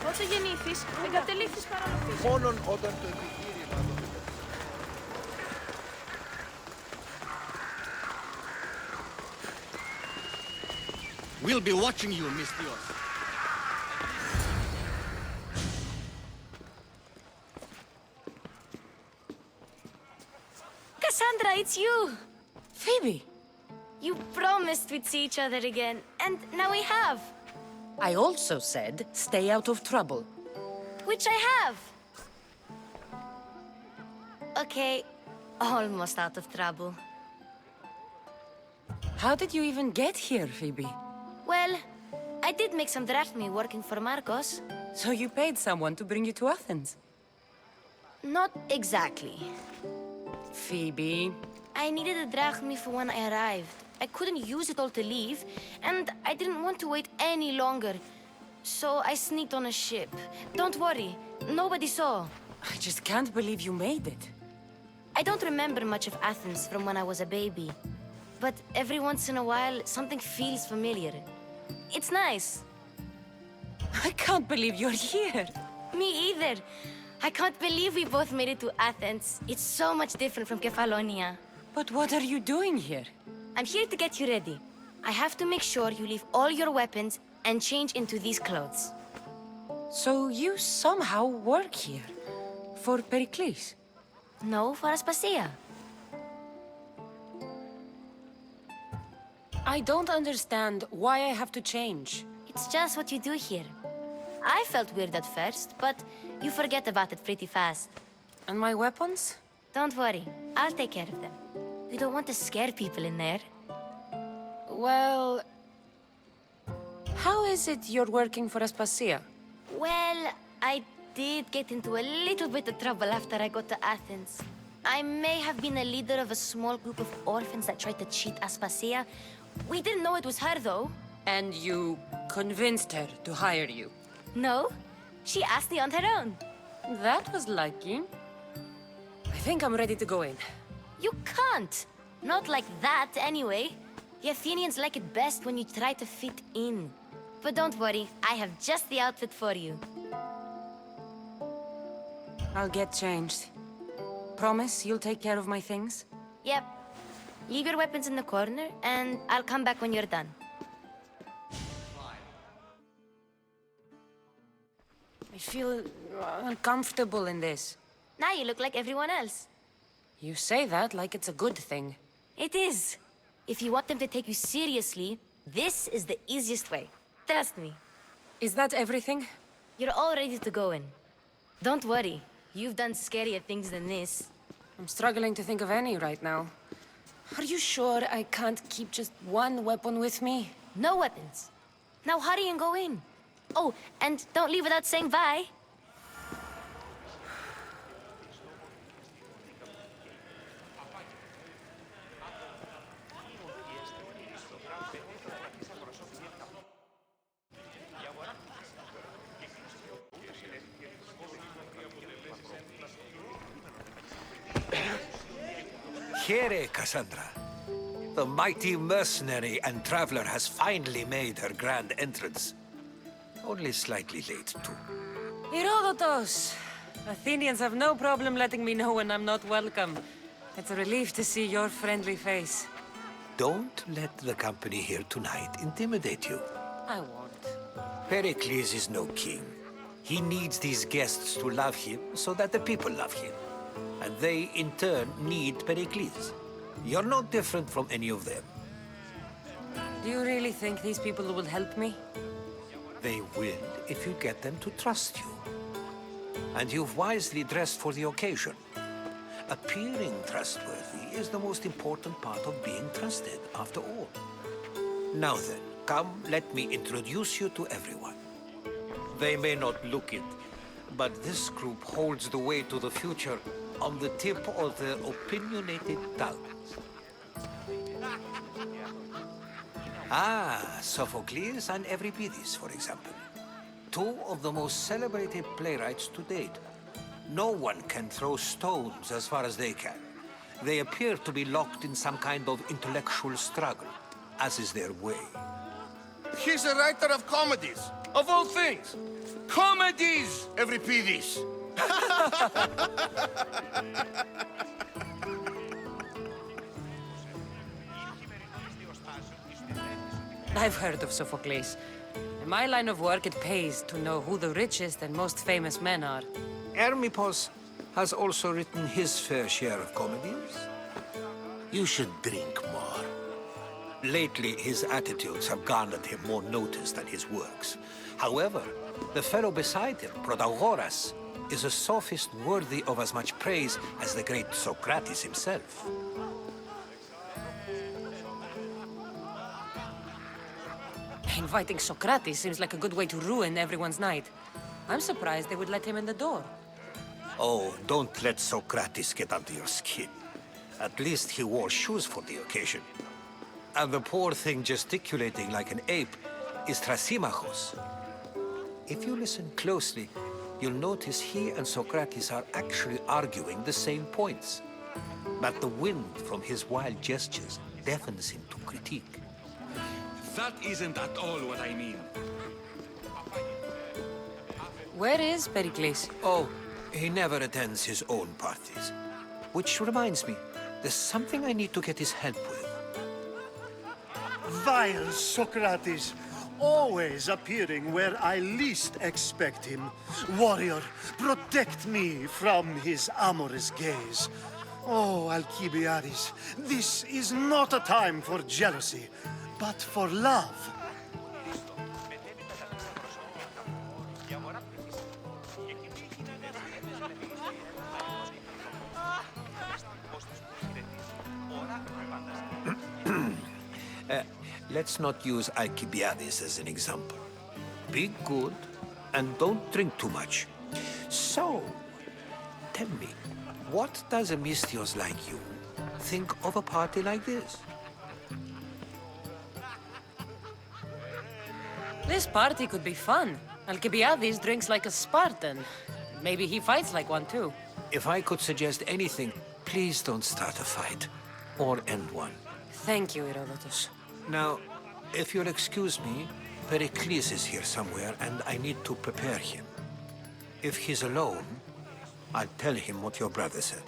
Όσο γεννήθης, εγκατελείφθης παραλογής. Μόνον όταν το επιχείρημα το We'll be watching you, Miss Dios. Kassandra, it's you! Phoebe! You promised we'd see each other again, and now we have. I also said, stay out of trouble. Which I have. Okay, almost out of trouble. How did you even get here, Phoebe? Well, I did make some drachmi working for Marcos. So you paid someone to bring you to Athens? Not exactly. Phoebe... I needed a drachmi for when I arrived. I couldn't use it all to leave, and I didn't want to wait any longer. So I sneaked on a ship. Don't worry, nobody saw. I just can't believe you made it. I don't remember much of Athens from when I was a baby. But every once in a while, something feels familiar. It's nice. I can't believe you're here. Me either. I can't believe we both made it to Athens. It's so much different from Kefalonia. But what are you doing here? I'm here to get you ready. I have to make sure you leave all your weapons and change into these clothes. So you somehow work here? For Pericles? No, for Aspasia. I don't understand why I have to change. It's just what you do here. I felt weird at first, but you forget about it pretty fast. And my weapons? Don't worry, I'll take care of them. We don't want to scare people in there. Well... How is it you're working for Aspasia? Well, I did get into a little bit of trouble after I got to Athens. I may have been a leader of a small group of orphans that tried to cheat Aspasia. We didn't know it was her, though. And you convinced her to hire you? No, she asked me on her own. That was lucky. I think I'm ready to go in. You can't. Not like that, anyway. The Athenians like it best when you try to fit in. But don't worry, I have just the outfit for you. I'll get changed. Promise you'll take care of my things? Yep. Leave your weapons in the corner, and I'll come back when you're done. I feel uncomfortable in this. Now you look like everyone else. You say that like it's a good thing. It is. If you want them to take you seriously, this is the easiest way. Trust me. Is that everything? You're all ready to go in. Don't worry. You've done scarier things than this. I'm struggling to think of any right now. Are you sure I can't keep just one weapon with me? No weapons. Now hurry and go in. Oh, and don't leave without saying bye. Here, Kassandra. The mighty mercenary and traveler has finally made her grand entrance. Only slightly late, too. Herodotus! Athenians have no problem letting me know when I'm not welcome. It's a relief to see your friendly face. Don't let the company here tonight intimidate you. I won't. Pericles is no king. He needs these guests to love him so that the people love him. And they, in turn, need Pericles. You're not different from any of them. Do you really think these people will help me? They will if you get them to trust you. And you've wisely dressed for the occasion. Appearing trustworthy is the most important part of being trusted, after all. Now then, come, let me introduce you to everyone. They may not look it, but this group holds the way to the future on the tip of their opinionated tongues. Ah, Sophocles and Euripides, for example. Two of the most celebrated playwrights to date. No one can throw stones as far as they can. They appear to be locked in some kind of intellectual struggle, as is their way. He's a writer of comedies, of all things. Comedies, Euripides. I've heard of Sophocles. In my line of work, it pays to know who the richest and most famous men are. Hermippos has also written his fair share of comedies. You should drink more. Lately, his attitudes have garnered him more notice than his works. However, the fellow beside him, Protagoras, is a sophist worthy of as much praise as the great Socrates himself. Inviting Socrates seems like a good way to ruin everyone's night. I'm surprised they would let him in the door. Oh, don't let Socrates get under your skin. At least he wore shoes for the occasion. And the poor thing gesticulating like an ape is Thrasymachos. If you listen closely, you'll notice he and Socrates are actually arguing the same points. But the wind from his wild gestures deafens him to critique. That isn't at all what I mean. Where is Pericles? Oh, he never attends his own parties. Which reminds me, there's something I need to get his help with. Vile Socrates, always appearing where I least expect him. Warrior, protect me from his amorous gaze. Oh, Alcibiades, this is not a time for jealousy, but for love. Let's not use Alcibiades as an example. Be good, and don't drink too much. So, tell me, what does a Misthios like you think of a party like this? This party could be fun. Alcibiades drinks like a Spartan. Maybe he fights like one too. If I could suggest anything, please don't start a fight. Or end one. Thank you, Herodotus. Now, if you'll excuse me, Pericles is here somewhere, and I need to prepare him. If he's alone, I'll tell him what your brother said.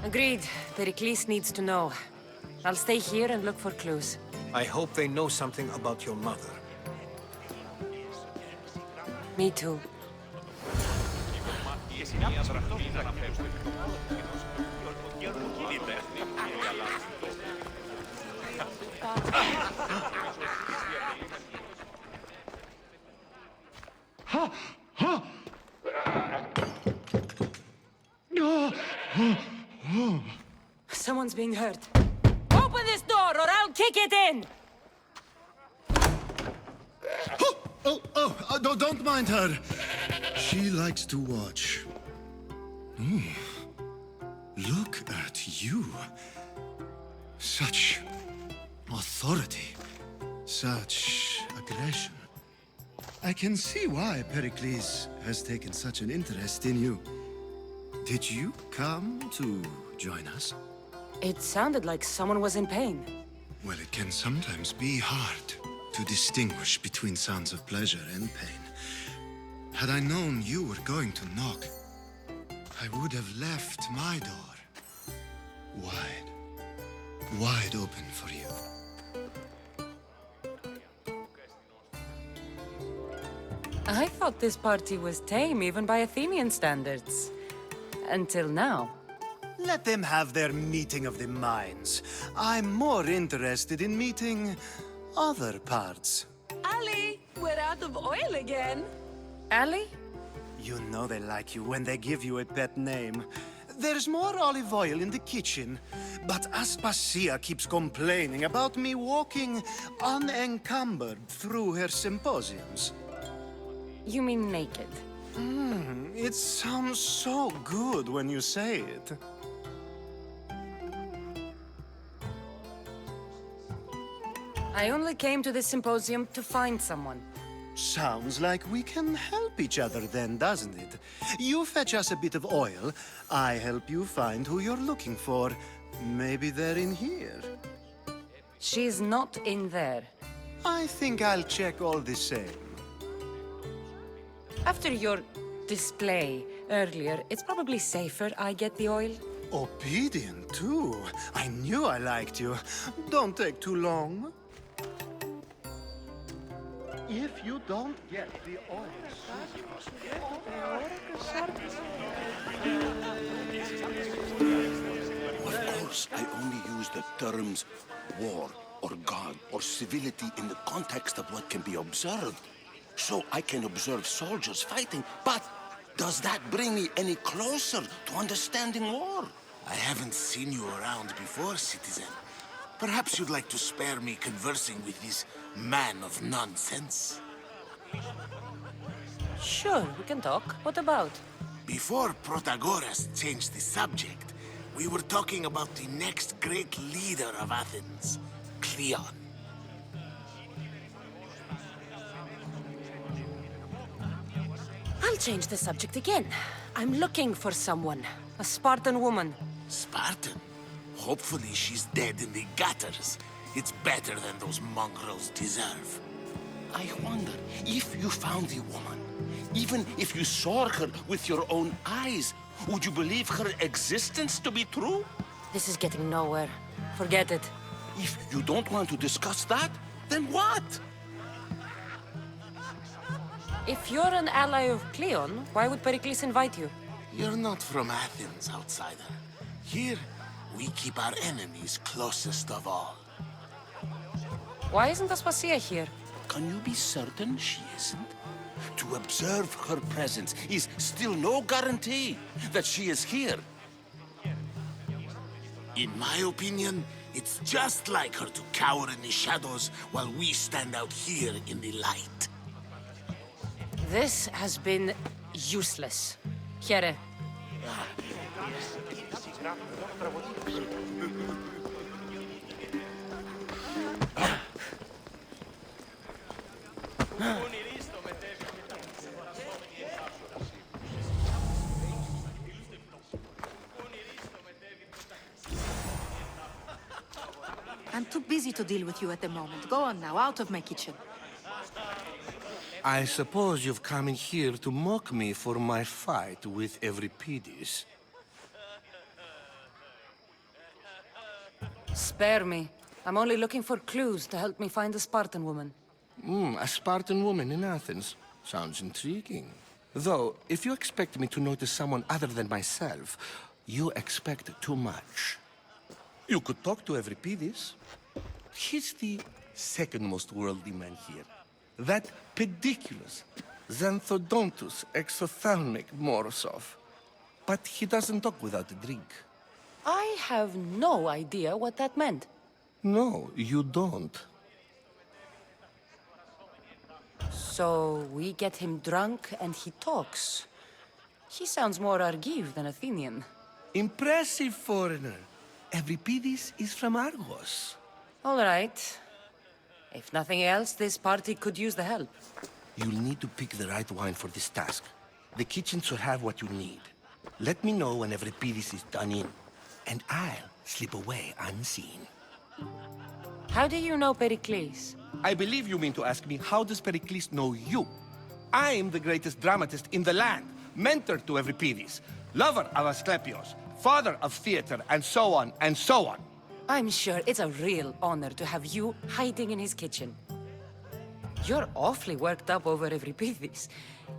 Agreed. Pericles needs to know. I'll stay here and look for clues. I hope they know something about your mother. Me too. Someone's being hurt. Open this door or I'll kick it in! Don't mind her. She likes to watch. Look at you. Such authority. Such aggression. I can see why Pericles has taken such an interest in you. Did you come to join us? It sounded like someone was in pain. Well, it can sometimes be hard to distinguish between sounds of pleasure and pain. Had I known you were going to knock, I would have left my door wide open for you. I thought this party was tame even by Athenian standards. Until now. Let them have their meeting of the minds. I'm more interested in meeting other parts. Ali, we're out of oil again. Ali? You know they like you when they give you a pet name. There's more olive oil in the kitchen, but Aspasia keeps complaining about me walking unencumbered through her symposiums. You mean naked? It sounds so good when you say it. I only came to this symposium to find someone. Sounds like we can help each other then, doesn't it? You fetch us a bit of oil, I help you find who you're looking for. Maybe they're in here. She's not in there. I think I'll check all the same. After your display earlier, it's probably safer I get the oil. Obedient, too. I knew I liked you. Don't take too long. If you don't get the oil... Of course, I only use the terms war or God or civility in the context of what can be observed. So I can observe soldiers fighting, but does that bring me any closer to understanding war? I haven't seen you around before, citizen. Perhaps you'd like to spare me conversing with this man of nonsense? Sure, we can talk. What about? Before Protagoras changed the subject, we were talking about the next great leader of Athens, Cleon. I'll change the subject again. I'm looking for someone. A Spartan woman. Spartan? Hopefully she's dead in the gutters. It's better than those mongrels deserve. I wonder, if you found the woman, even if you saw her with your own eyes, would you believe her existence to be true? This is getting nowhere. Forget it. If you don't want to discuss that, then what? If you're an ally of Cleon, why would Pericles invite you? You're not from Athens, outsider. Here, we keep our enemies closest of all. Why isn't Aspasia here? Can you be certain she isn't? To observe her presence is still no guarantee that she is here. In my opinion, it's just like her to cower in the shadows while we stand out here in the light. This has been useless. Here. I'm too busy to deal with you at the moment. Go on now, out of my kitchen. I suppose you've come in here to mock me for my fight with Euripides. Spare me. I'm only looking for clues to help me find a Spartan woman. A Spartan woman in Athens. Sounds intriguing. Though, if you expect me to notice someone other than myself, you expect too much. You could talk to Euripides. He's the second most worldly man here. That pediculous, xanthodontus exophthalmic Morosov. But he doesn't talk without a drink. I have no idea what that meant. No, you don't. So we get him drunk and he talks. He sounds more Argive than Athenian. Impressive, foreigner. Euripides is from Argos. All right. If nothing else, this party could use the help. You'll need to pick the right wine for this task. The kitchen should have what you need. Let me know when Euripides is done in, and I'll slip away unseen. How do you know Pericles? I believe you mean to ask me, how does Pericles know you? I'm the greatest dramatist in the land, mentor to Euripides, lover of Asclepios, father of theater, and so on, and so on. I'm sure it's a real honor to have you hiding in his kitchen. You're awfully worked up over Euripides.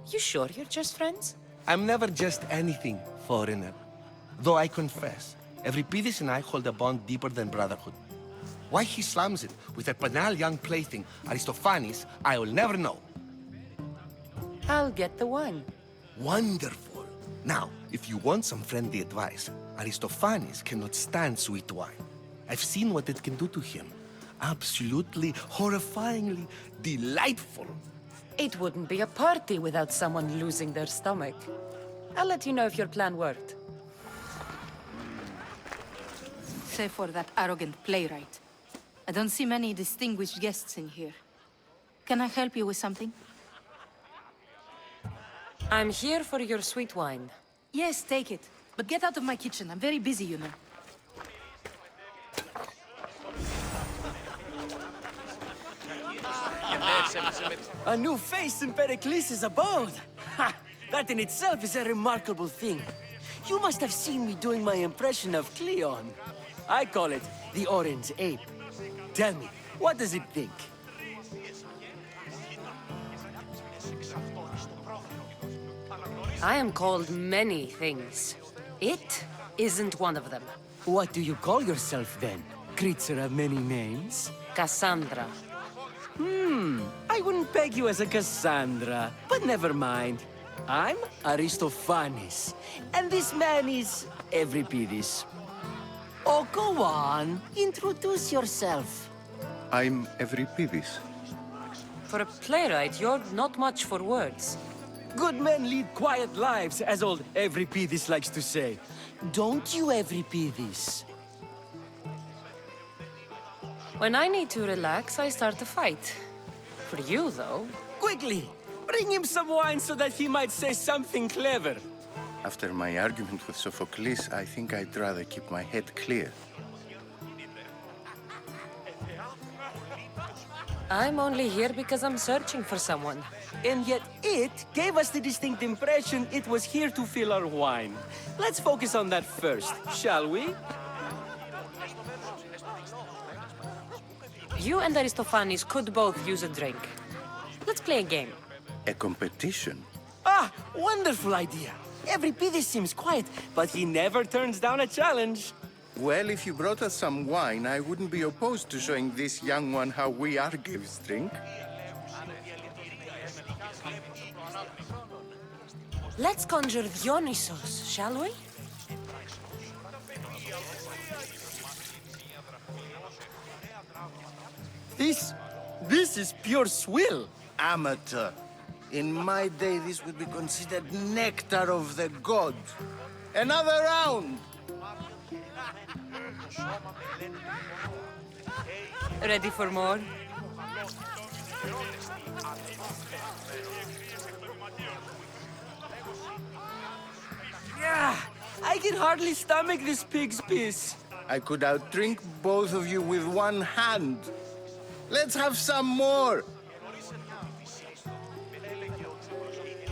You sure you're just friends? I'm never just anything, foreigner. Though I confess, Euripides and I hold a bond deeper than brotherhood. Why he slams it with a banal young plaything, Aristophanes, I will never know. I'll get the wine. Wonderful. Now, if you want some friendly advice, Aristophanes cannot stand sweet wine. I've seen what it can do to him. Absolutely, horrifyingly delightful. It wouldn't be a party without someone losing their stomach. I'll let you know if your plan worked. Save for that arrogant playwright. I don't see many distinguished guests in here. Can I help you with something? I'm here for your sweet wine. Yes, take it. But get out of my kitchen. I'm very busy, you know. A new face in Pericles' abode! Ha! That in itself is a remarkable thing. You must have seen me doing my impression of Cleon. I call it the Orange Ape. Tell me, what does it think? I am called many things. It isn't one of them. What do you call yourself then? Creature of many names? Kassandra. I wouldn't peg you as a Kassandra, but never mind. I'm Aristophanes, and this man is Euripides. Oh, go on. Introduce yourself. I'm Euripides. For a playwright, you're not much for words. Good men lead quiet lives, as old Euripides likes to say. Don't you, Euripides? When I need to relax, I start a fight. For you, though... Quickly! Bring him some wine so that he might say something clever. After my argument with Sophocles, I think I'd rather keep my head clear. I'm only here because I'm searching for someone. And yet it gave us the distinct impression it was here to fill our wine. Let's focus on that first, shall we? You and Aristophanes could both use a drink. Let's play a game. A competition? Ah, wonderful idea. Euripides seems quiet, but he never turns down a challenge. Well, if you brought us some wine, I wouldn't be opposed to showing this young one how we Argives drink. Let's conjure Dionysos, shall we? This is pure swill. Amateur. In my day, this would be considered nectar of the god. Another round! Ready for more? Yeah, I can hardly stomach this pig's piss. I could outdrink both of you with one hand. Let's have some more!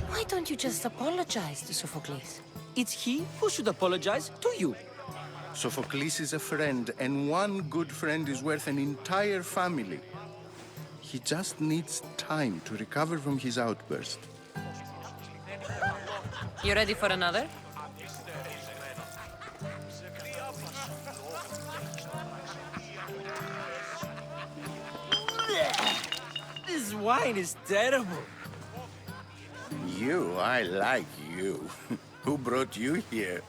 Why don't you just apologize to Sophocles? It's he who should apologize to you. Sophocles is a friend, and one good friend is worth an entire family. He just needs time to recover from his outburst. You ready for another? This wine is terrible. I like you. Who brought you here?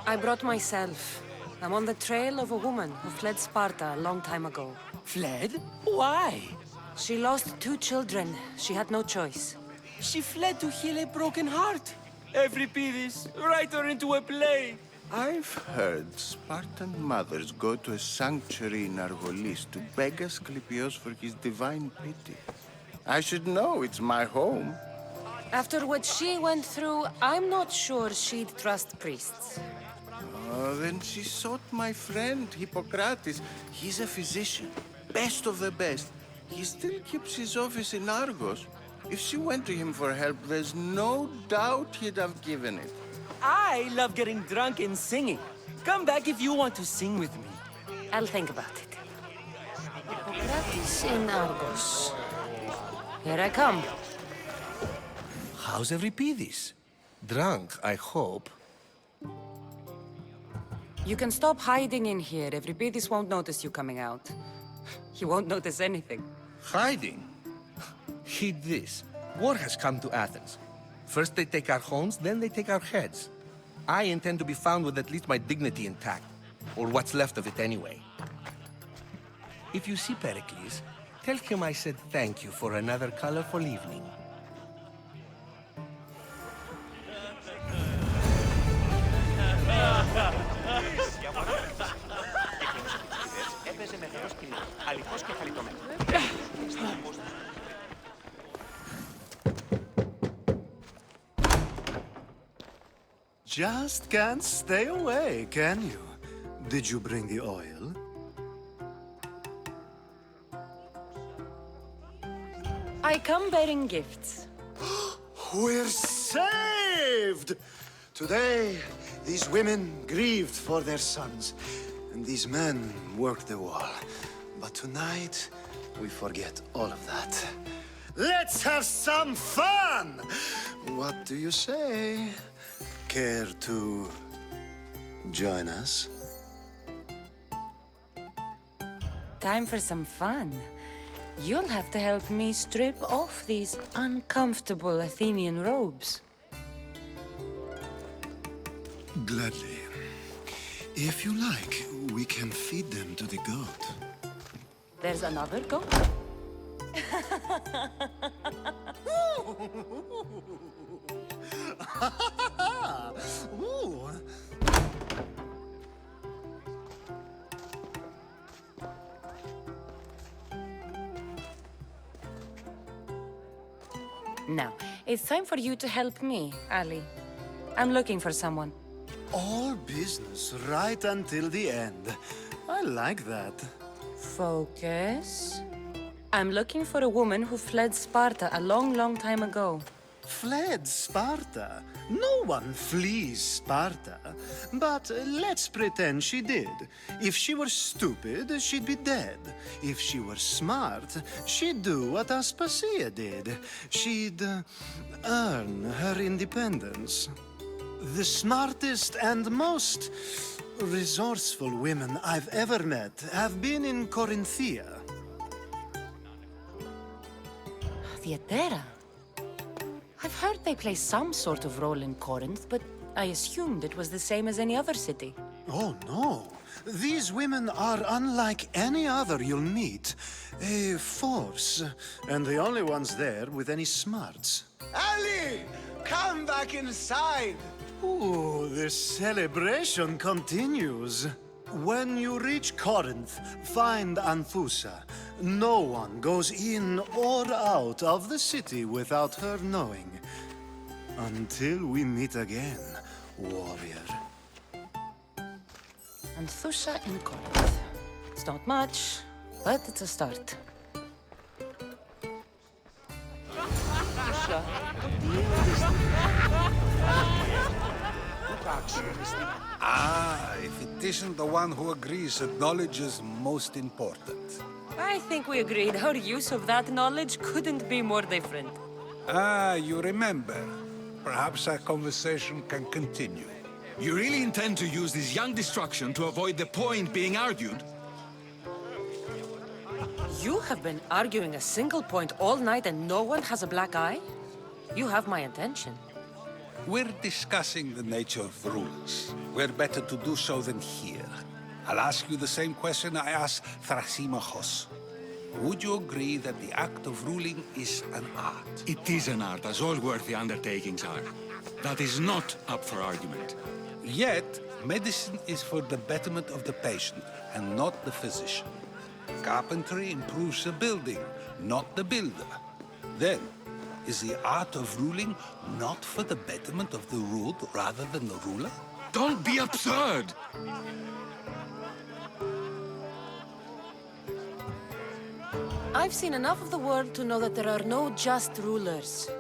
I brought myself. I'm on the trail of a woman who fled Sparta a long time ago. Fled? Why? She lost 2 children. She had no choice. She fled to heal a broken heart. Euripides, write her into a play. I've heard Spartan mothers go to a sanctuary in Argolis to beg Asclepios for his divine pity. I should know, it's my home. After what she went through, I'm not sure she'd trust priests. Oh, then she sought my friend, Hippocrates. He's a physician, best of the best. He still keeps his office in Argos. If she went to him for help, there's no doubt he'd have given it. I love getting drunk and singing. Come back if you want to sing with me. I'll think about it. Hippocrates in Argos. Here I come. How's Euripides? Drunk, I hope. You can stop hiding in here. Euripides won't notice you coming out. He won't notice anything. Hiding? Heed this. War has come to Athens. First they take our homes, then they take our heads. I intend to be found with at least my dignity intact. Or what's left of it anyway. If you see Pericles, tell him I said thank you for another colorful evening. Just can't stay away, can you? Did you bring the oil? I come bearing gifts. We're saved! Today, these women grieved for their sons, and these men worked the wall. But tonight, we forget all of that. Let's have some fun! What do you say? Care to join us? Time for some fun. You'll have to help me strip off these uncomfortable Athenian robes. Gladly. If you like, we can feed them to the goat. There's another goat? Ooh. Now, it's time for you to help me, Ali. I'm looking for someone. All business right until the end. I like that. Focus. I'm looking for a woman who fled Sparta a long, long time ago. Fled Sparta? No one flees Sparta. But let's pretend she did. If she were stupid, she'd be dead. If she were smart, she'd do what Aspasia did. She'd earn her independence. The smartest and most resourceful women I've ever met have been in Corinthia. Theatera? I've heard they play some sort of role in Corinth, but I assumed it was the same as any other city. Oh, no. These women are unlike any other you'll meet. A force, and the only ones there with any smarts. Ali! Come back inside! Ooh, the celebration continues. When you reach Corinth, find Anthusa. No one goes in or out of the city without her knowing. Until we meet again, warrior. Anthusa in Corinth. It's not much, but it's a start. Ah, if it isn't the one who agrees that knowledge is most important. I think we agreed our use of that knowledge couldn't be more different. Ah, you remember. Perhaps our conversation can continue. You really intend to use this young destruction to avoid the point being argued? You have been arguing a single point all night and no one has a black eye? You have my attention. We're discussing the nature of rulers. Where better to do so than here? I'll ask you the same question I asked Thrasimachos. Would you agree that the act of ruling is an art? It is an art, as all worthy undertakings are. That is not up for argument. Yet, medicine is for the betterment of the patient, and not the physician. Carpentry improves the building, not the builder. Then, is the art of ruling not for the betterment of the ruled rather than the ruler? Don't be absurd! I've seen enough of the world to know that there are no just rulers.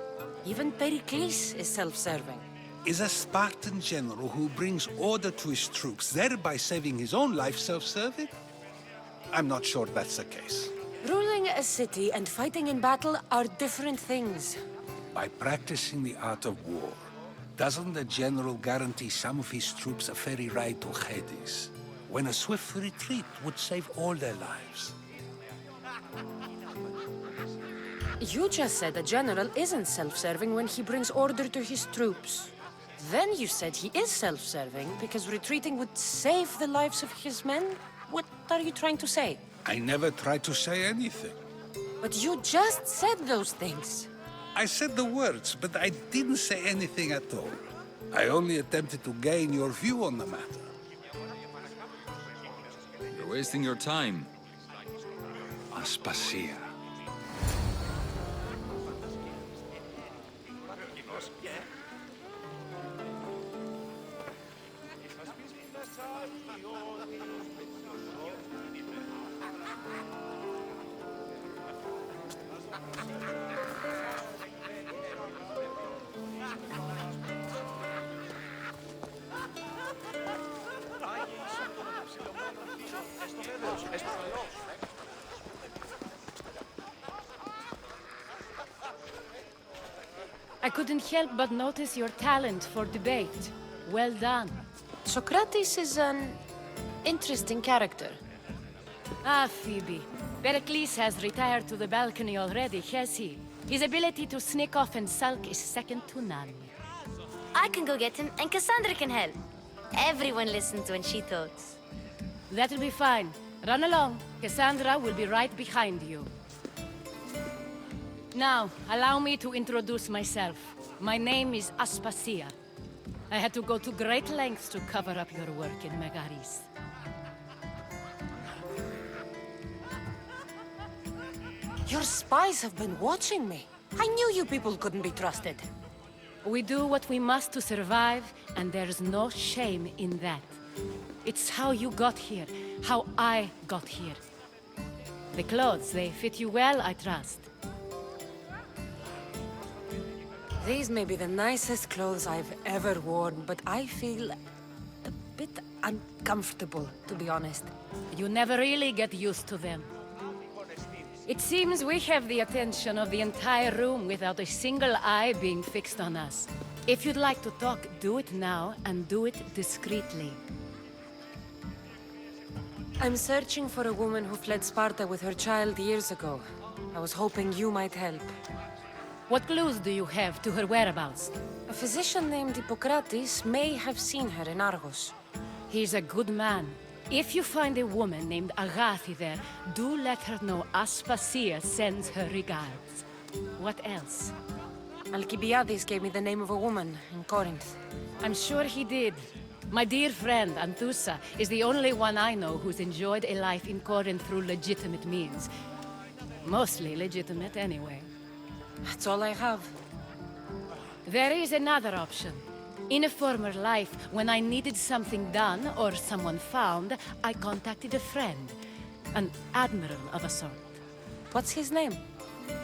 Even Pericles is self-serving. Is a Spartan general who brings order to his troops, thereby saving his own life, self-serving? I'm not sure that's the case. Ruling a city and fighting in battle are different things. By practicing the art of war, doesn't the general guarantee some of his troops a ferry ride to Hades, when a swift retreat would save all their lives? You just said a general isn't self-serving when he brings order to his troops. Then you said he is self-serving because retreating would save the lives of his men? What are you trying to say? I never tried to say anything. But you just said those things. I said the words, but I didn't say anything at all. I only attempted to gain your view on the matter. You're wasting your time. Aspasia. I couldn't help but notice your talent for debate. Well done. Socrates is an interesting character. Ah, Phoebe. Pericles has retired to the balcony already, has he? His ability to sneak off and sulk is second to none. I can go get him, and Kassandra can help. Everyone listens when she talks. That'll be fine. Run along. Kassandra will be right behind you. Now, allow me to introduce myself. My name is Aspasia. I had to go to great lengths to cover up your work in Megaris. Your spies have been watching me. I knew you people couldn't be trusted. We do what we must to survive, and there's no shame in that. It's how you got here, how I got here. The clothes, they fit you well, I trust. These may be the nicest clothes I've ever worn, but I feel a bit uncomfortable, to be honest. You never really get used to them. It seems we have the attention of the entire room without a single eye being fixed on us. If you'd like to talk, do it now, and do it discreetly. I'm searching for a woman who fled Sparta with her child years ago. I was hoping you might help. What clues do you have to her whereabouts? A physician named Hippocrates may have seen her in Argos. He's a good man. If you find a woman named Agathi there, do let her know Aspasia sends her regards. What else? Alcibiades gave me the name of a woman in Corinth. I'm sure he did. My dear friend, Anthusa, is the only one I know who's enjoyed a life in Corinth through legitimate means. Mostly legitimate, anyway. That's all I have. There is another option. In a former life, when I needed something done or someone found, I contacted a friend. An admiral of a sort. What's his name?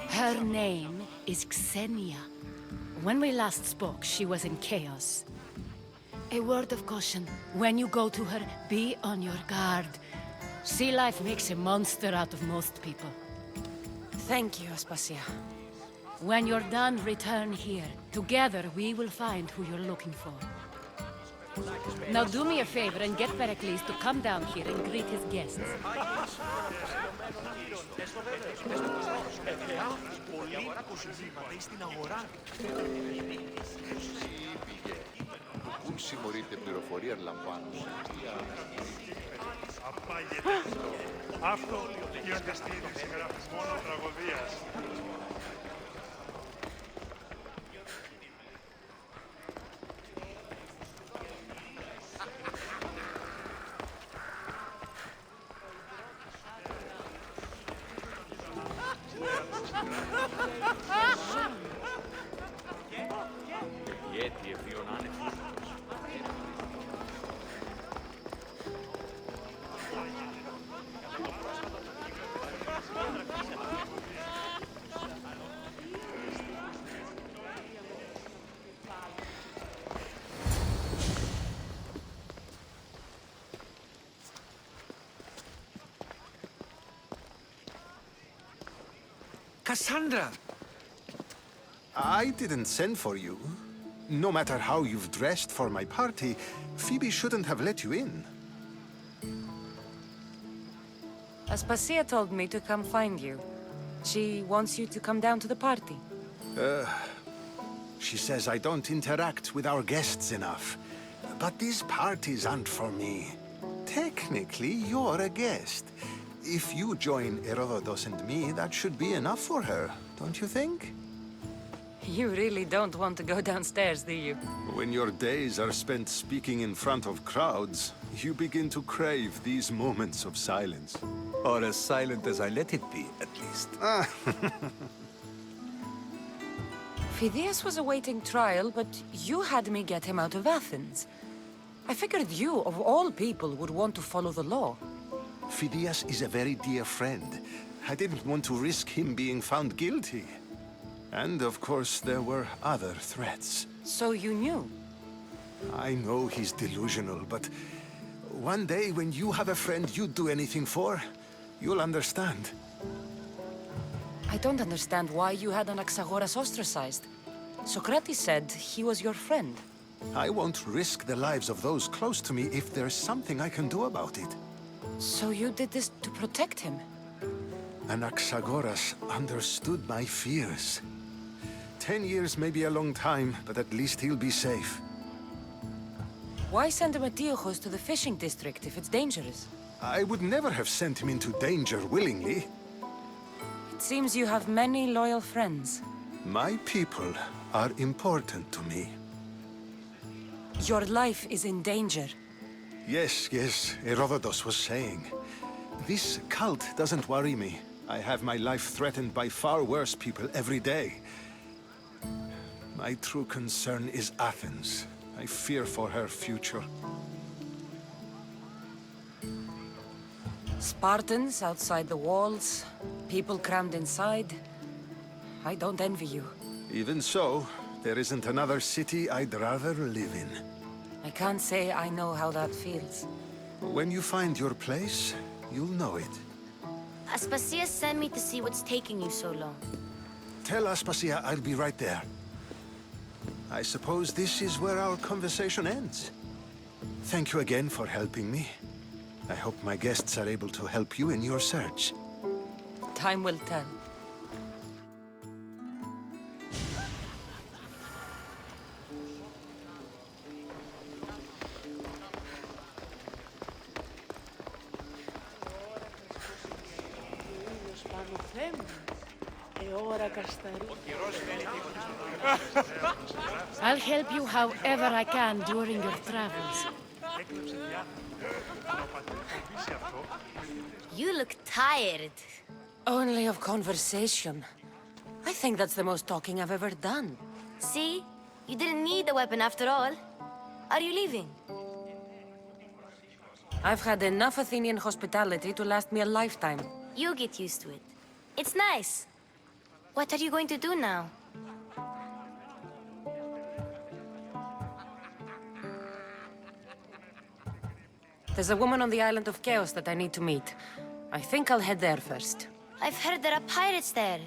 Her name is Xenia. When we last spoke, she was in chaos. A word of caution. When you go to her, be on your guard. Sea life makes a monster out of most people. Thank you, Aspasia. When you're done, return here. Together, we will find who you're looking for. Now do me a favor and get Pericles to come down here and greet his guests. Πού συμμορείτε πληροφορία λαμβάνω. Αυτό γίνεται στη συγγραφή μόνο τραγωδίας. Kassandra! I didn't send for you. No matter how you've dressed for my party, Phoebe shouldn't have let you in. Aspasia told me to come find you. She wants you to come down to the party. She says I don't interact with our guests enough. But these parties aren't for me. Technically, you're a guest. If you join Herodotus and me, that should be enough for her, don't you think? You really don't want to go downstairs, do you? When your days are spent speaking in front of crowds, you begin to crave these moments of silence. Or as silent as I let it be, at least. Phidias was awaiting trial, but you had me get him out of Athens. I figured you, of all people, would want to follow the law. Phidias is a very dear friend. I didn't want to risk him being found guilty. And of course, there were other threats. So you knew? I know he's delusional, but one day when you have a friend you'd do anything for, you'll understand. I don't understand why you had Anaxagoras ostracized. Socrates said he was your friend. I won't risk the lives of those close to me if there's something I can do about it. So you did this to protect him? Anaxagoras understood my fears. 10 years may be a long time, but at least he'll be safe. Why send Metiochos to the fishing district if it's dangerous? I would never have sent him into danger willingly. It seems you have many loyal friends. My people are important to me. Your life is in danger. Yes, Herodotus was saying. This cult doesn't worry me. I have my life threatened by far worse people every day. My true concern is Athens. I fear for her future. Spartans outside the walls, people crammed inside. I don't envy you. Even so, there isn't another city I'd rather live in. I can't say I know how that feels. When you find your place, you'll know it. Aspasia sent me to see what's taking you so long. Tell Aspasia I'll be right there. I suppose this is where our conversation ends. Thank you again for helping me. I hope my guests are able to help you in your search. Time will tell. I'll help you however I can during your travels. You look tired. Only of conversation. I think that's the most talking I've ever done. See? You didn't need the weapon after all. Are you leaving? I've had enough Athenian hospitality to last me a lifetime. You get used to it. It's nice. What are you going to do now? There's a woman on the island of Chaos that I need to meet. I think I'll head there first. I've heard there are pirates there.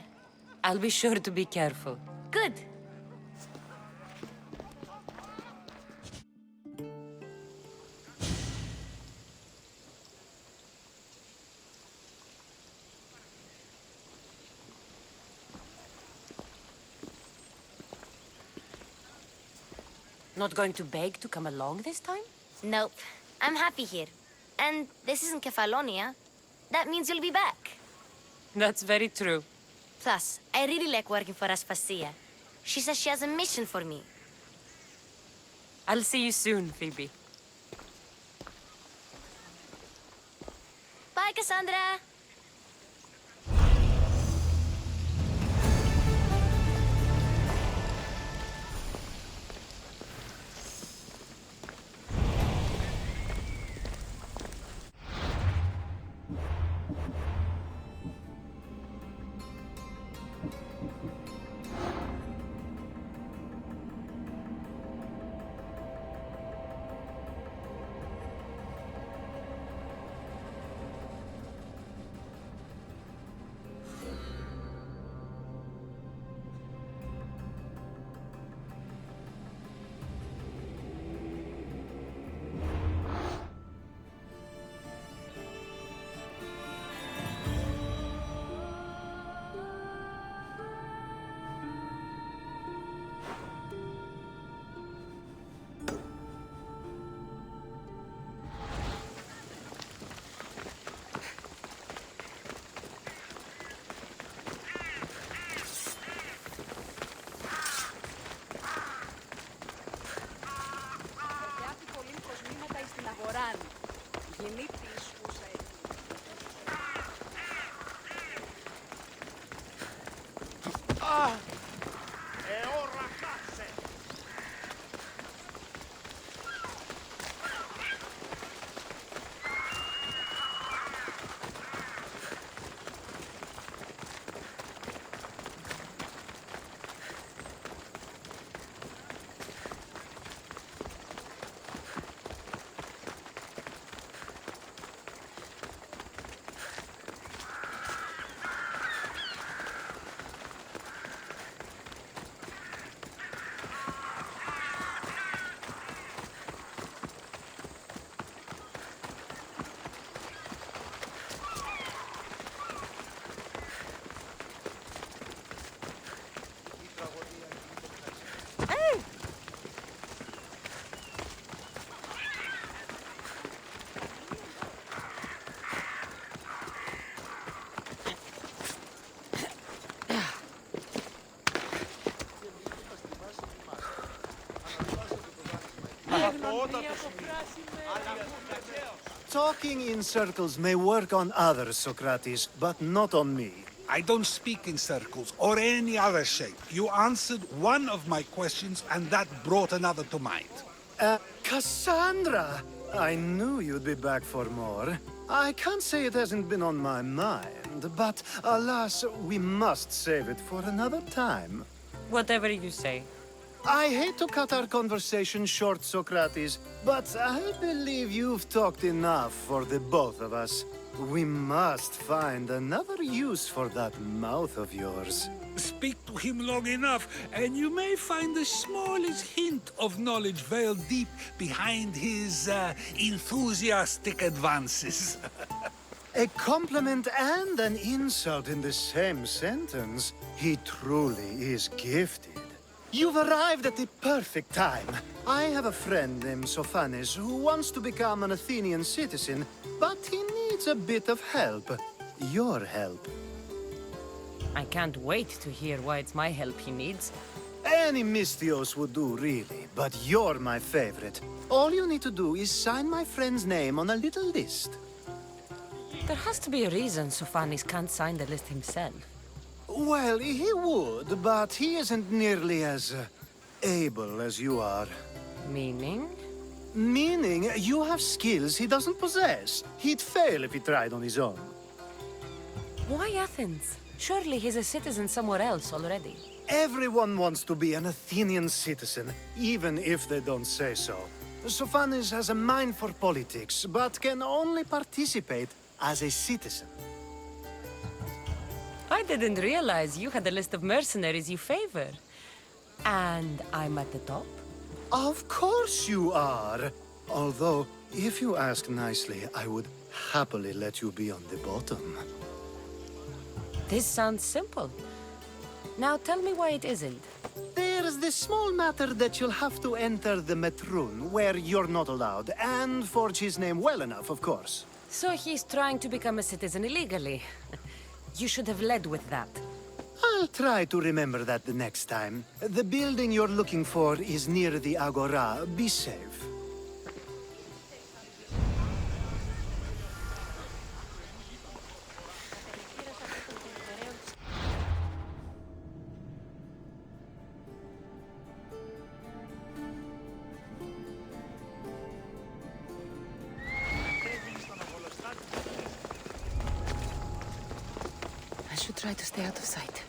I'll be sure to be careful. Good. Not going to beg to come along this time? Nope. I'm happy here. And this isn't Kefalonia. That means you'll be back. That's very true. Plus, I really like working for Aspasia. She says she has a mission for me. I'll see you soon, Phoebe. Bye, Kassandra! Talking in circles may work on others, Socrates, but not on me. I don't speak in circles or any other shape. You answered one of my questions, and that brought another to mind. Kassandra! I knew you'd be back for more. I can't say it hasn't been on my mind, but alas, we must save it for another time. Whatever you say. I hate to cut our conversation short, Socrates, but I believe you've talked enough for the both of us. We must find another use for that mouth of yours. Speak to him long enough, and you may find the smallest hint of knowledge veiled deep behind his enthusiastic advances. A compliment and an insult in the same sentence. He truly is gifted. You've arrived at the perfect time. I have a friend named Sophanes who wants to become an Athenian citizen, but he needs a bit of help. Your help. I can't wait to hear why it's my help he needs. Any Mystios would do, really, but you're my favorite. All you need to do is sign my friend's name on a little list. There has to be a reason Sophanes can't sign the list himself. Well, he would, but he isn't nearly as able as you are. Meaning? Meaning you have skills he doesn't possess. He'd fail if he tried on his own. Why Athens? Surely he's a citizen somewhere else already. Everyone wants to be an Athenian citizen, even if they don't say so. Sophanes has a mind for politics, but can only participate as a citizen. I didn't realize you had a list of mercenaries you favor. And I'm at the top? Of course you are. Although, if you ask nicely, I would happily let you be on the bottom. This sounds simple. Now tell me why it isn't. There's this small matter that you'll have to enter the Metroon, where you're not allowed, and forge his name well enough, of course. So he's trying to become a citizen illegally. You should have led with that. I'll try to remember that the next time. The building you're looking for is near the Agora. Be safe. I should try to stay out of sight.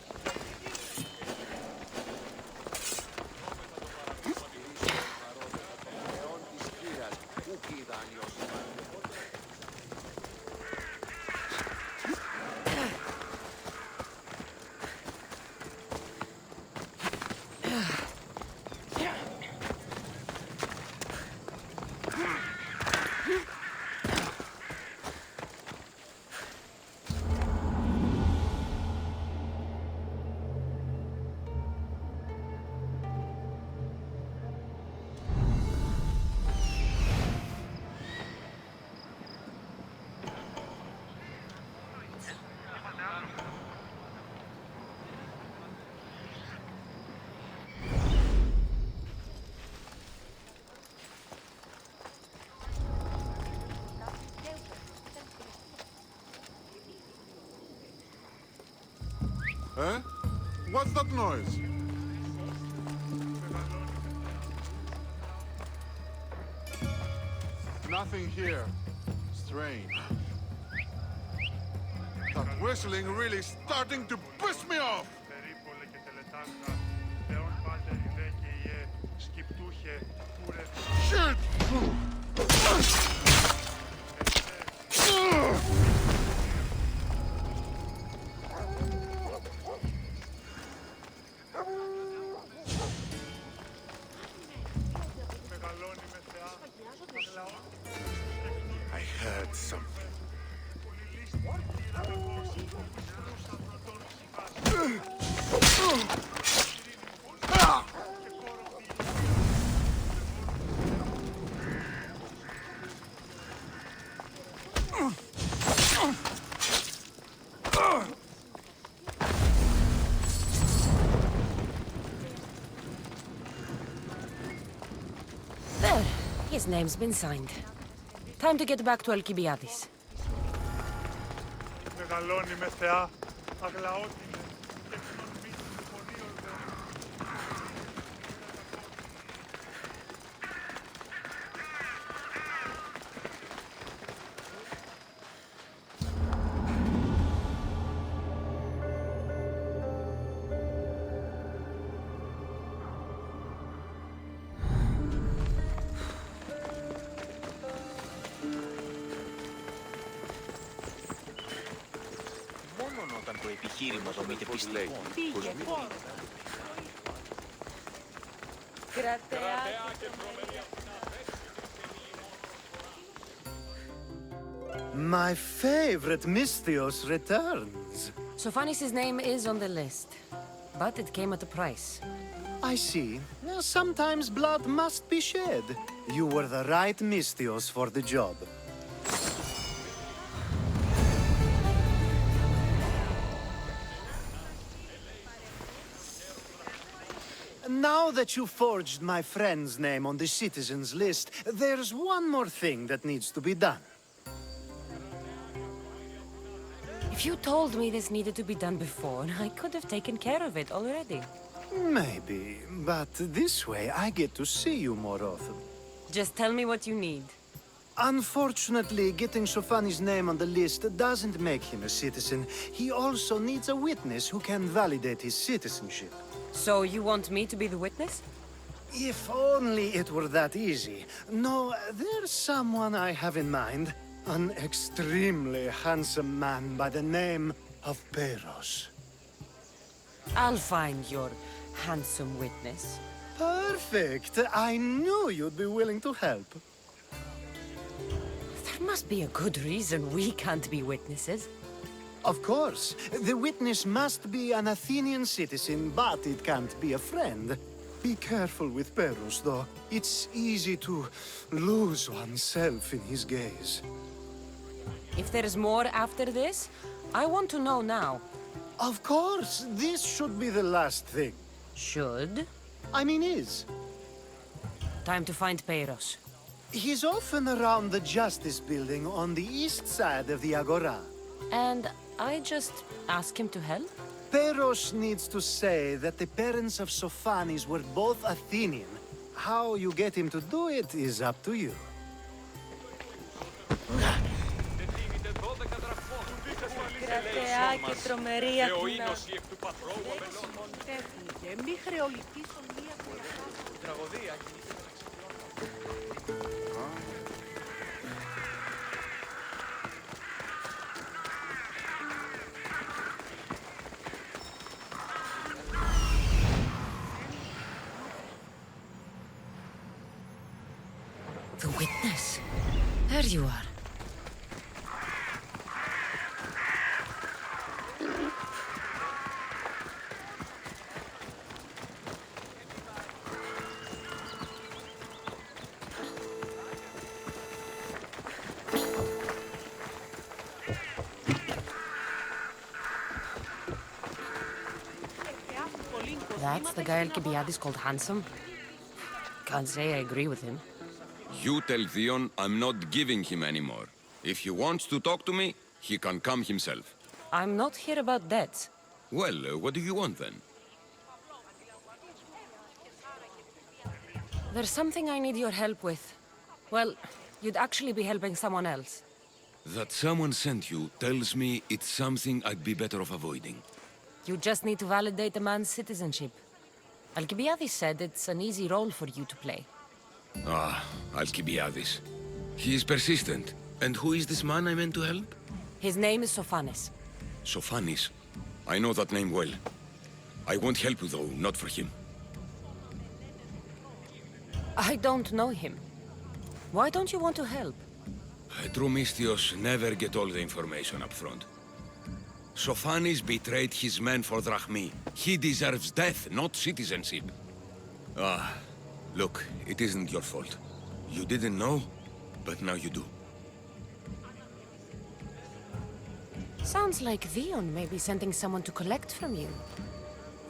Eh? What's that noise? Nothing here. Strange. That whistling really starting to piss me off! Shit! I heard something. There. His name's been signed. Time to get back to Alcibiades. Μεγαλώνει με θεά, αγλαότιμη. Το επιχείρημα δομείται πιστικό. My favorite Misthios returns. Sophanis' name is on the list, but it came at a price. I see. Sometimes blood must be shed. You were the right Misthios for the job. Now that you forged my friend's name on the citizens list, there's one more thing that needs to be done. If you told me this needed to be done before, I could have taken care of it already. Maybe, but this way I get to see you more often. Just tell me what you need. Unfortunately, getting Sophanis' name on the list doesn't make him a citizen. He also needs a witness who can validate his citizenship. So you want me to be the witness? If only it were that easy. No, there's someone I have in mind. An extremely handsome man by the name of Peros. I'll find your handsome witness. Perfect. I knew you'd be willing to help. There must be a good reason we can't be witnesses. Of course. The witness must be an Athenian citizen, but it can't be a friend. Be careful with Perus, though. It's easy to lose oneself in his gaze. If there's more after this, I want to know now. Of course. This should be the last thing. Should? I mean, is. Time to find Peiros. He's often around the Justice Building on the east side of the Agora. And I just ask him to help? Peiros needs to say that the parents of Sophanis were both Athenian. How you get him to do it is up to you. Κρατεά και τρομερή Αθηνά. Και μη χρεολυτήσουν μία τραγωδία. The witness. There you are. That's the guy Alcibiades called handsome? Can't say I agree with him. You tell Theon I'm not giving him any more. If he wants to talk to me, he can come himself. I'm not here about debts. Well, what do you want then? There's something I need your help with. Well, you'd actually be helping someone else. That someone sent you tells me it's something I'd be better off avoiding. You just need to validate a man's citizenship. Alcibiades said it's an easy role for you to play. Ah, Alcibiades. He is persistent. And who is this man I meant to help? His name is Sophanis. Sophanis. I know that name well. I won't help you though, not for him. I don't know him. Why don't you want to help? True Mystios never get all the information up front. Sophanis betrayed his men for Drachmi. He deserves death, not citizenship. Ah, look, it isn't your fault. You didn't know, but now you do. Sounds like Theon may be sending someone to collect from you.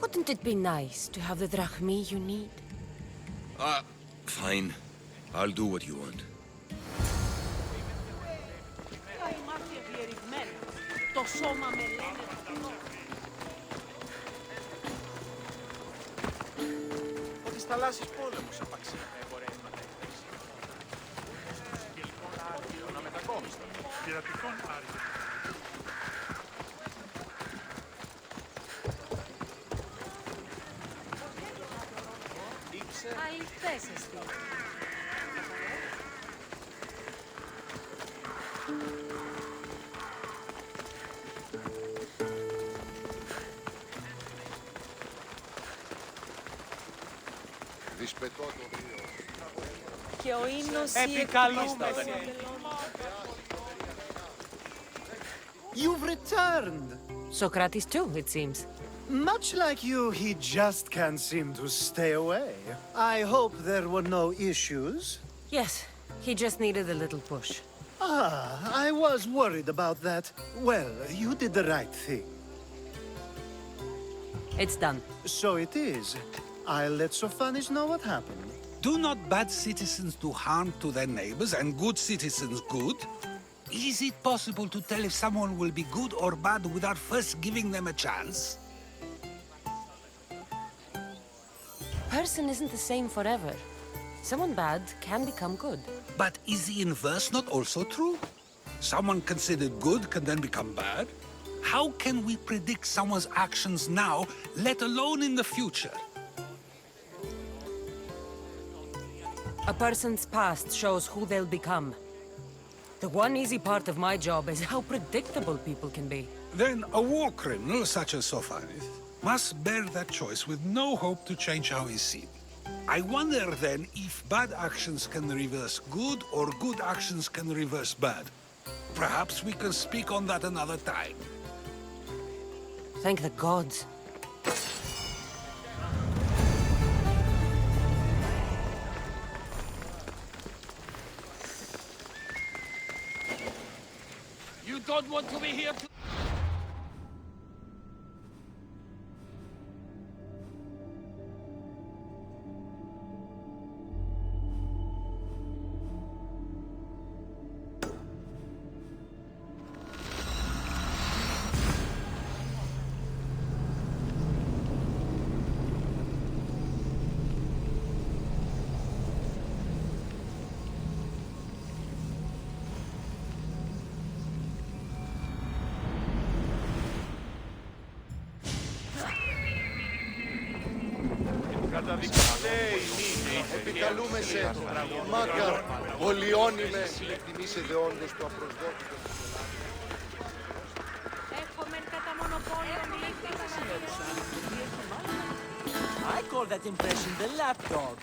Wouldn't it be nice to have the drachmi you need? Fine. I'll do what you want. Το σώμα με λένε. Ο της θαλάσσης πόλεμος απαξία με εμπορεύματα Σκυλικών άργυρων αμετακόμιστων. Πειρατικών άργυρων. Αληθές εστί. Δυσπετώ το βίο. Και ο ίνος Επικαλούμενοι. You've returned! Socrates too, it seems. Much like you, he just can't seem to stay away. I hope there were no issues. Yes, he just needed a little push. Ah, I was worried about that. Well, you did the right thing. It's done. So it is. I'll let Sophanis know what happened. Do not bad citizens do harm to their neighbors and good citizens good? Is it possible to tell if someone will be good or bad without first giving them a chance? Person isn't the same forever. Someone bad can become good. But is the inverse not also true? Someone considered good can then become bad? How can we predict someone's actions now, let alone in the future? A person's past shows who they'll become. The one easy part of my job is how predictable people can be. Then a war criminal such as Sophanis must bear that choice with no hope to change how he's seen. I wonder then if bad actions can reverse good or good actions can reverse bad. Perhaps we can speak on that another time. Thank the gods. You don't want to be here to... Επικαλούμε σε μάκα, ολιώνυμε, συλλεκτιμήσε δεόντως το απροσδόκητο. I call that impression the lapdog.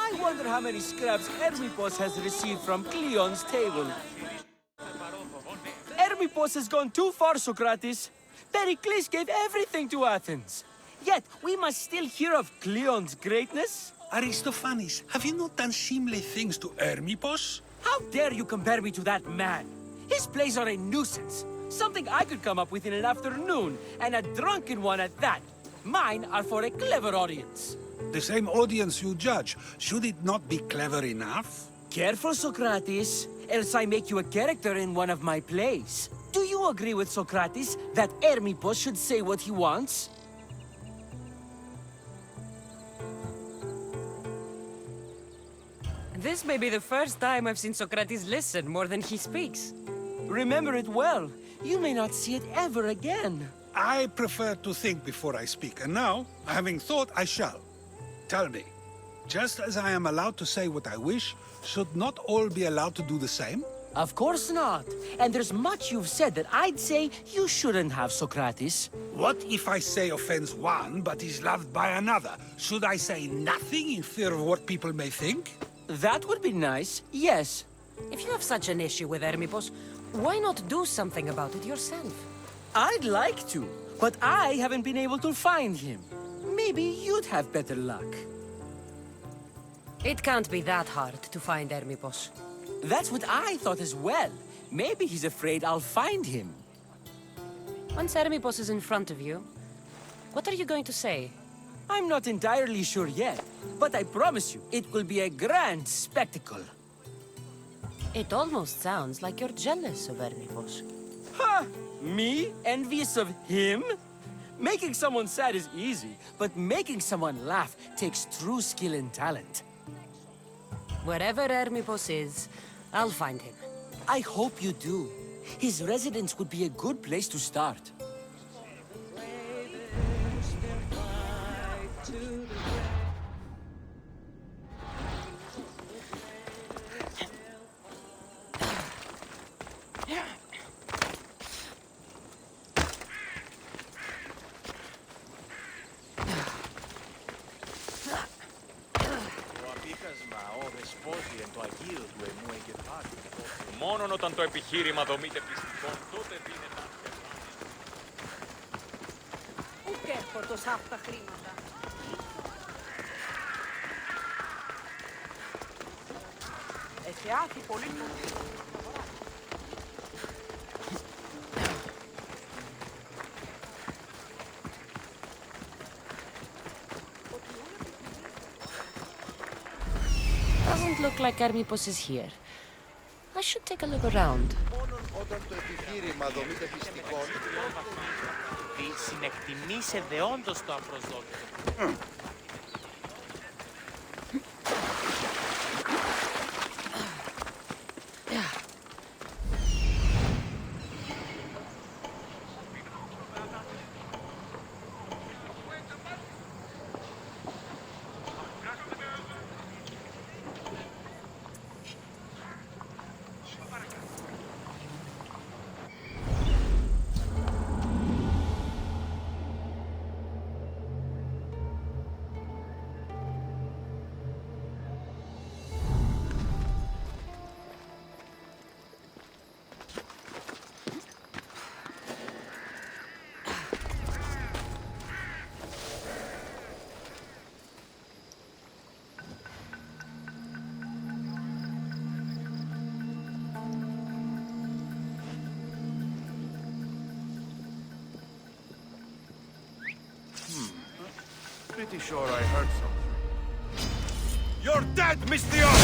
I wonder how many scraps Hermipos has received from Cleon's table. Hermipos has gone too far, Socrates. Pericles gave everything to Athens. Yet, we must still hear of Cleon's greatness. Aristophanes, have you not done seemly things to Hermipos? How dare you compare me to that man? His plays are a nuisance. Something I could come up with in an afternoon, and a drunken one at that. Mine are for a clever audience. The same audience you judge. Should it not be clever enough? Careful, Socrates, else I make you a character in one of my plays. Do you agree with Socrates that Hermipos should say what he wants? This may be the first time I've seen Socrates listen more than he speaks. Remember it well. You may not see it ever again. I prefer to think before I speak, and now, having thought, I shall. Tell me, just as I am allowed to say what I wish, should not all be allowed to do the same? Of course not. And there's much you've said that I'd say you shouldn't have, Socrates. What if I say offends one, but is loved by another? Should I say nothing in fear of what people may think? That would be nice, yes. If you have such an issue with Hermipos, why not do something about it yourself? I'd like to, but I haven't been able to find him. Maybe you'd have better luck. It can't be that hard to find Hermipos. That's what I thought as well. Maybe he's afraid I'll find him. Once Hermipos is in front of you, what are you going to say? I'm not entirely sure yet, but I promise you, it will be a grand spectacle. It almost sounds like you're jealous of Hermipos. Ha! Me? Envious of him? Making someone sad is easy, but making someone laugh takes true skill and talent. Wherever Hermipos is, I'll find him. I hope you do. His residence would be a good place to start. Μόνον όταν το επιχείρημα δομείται πιστικών, τότε δίνεται Ούτε έφορτος αυτά τα χρήματα. Έχει άθη πολύ Doesn't look like Hermipos is here. I should take a look around. Μόνον όταν το επιχείρημα δομείται πιστικών. Συνεκτιμήσε δεόντως το απροσδόκητο. Pretty sure I heard something. You're dead, Misthios!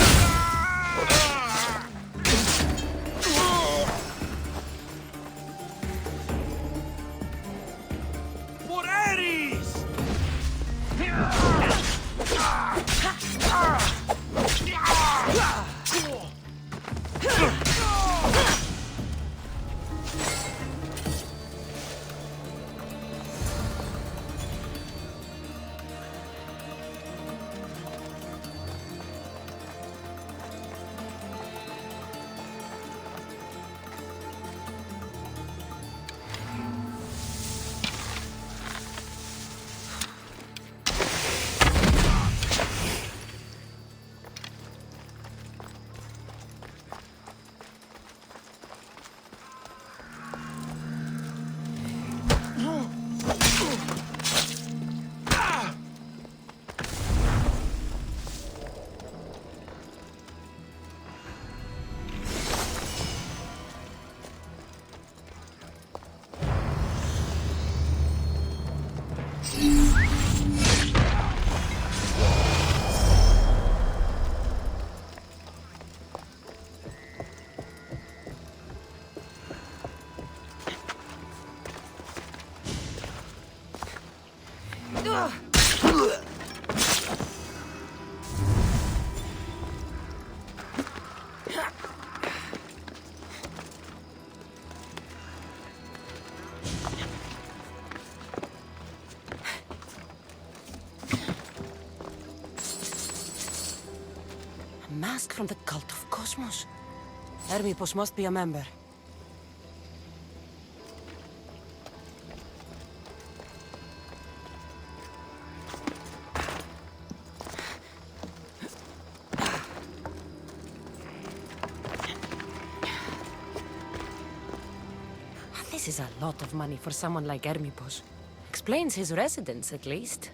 For Ares! A mask from the cult of Cosmos. Hermipos must be a member. This is a lot of money for someone like Hermipos. Explains his residence, at least.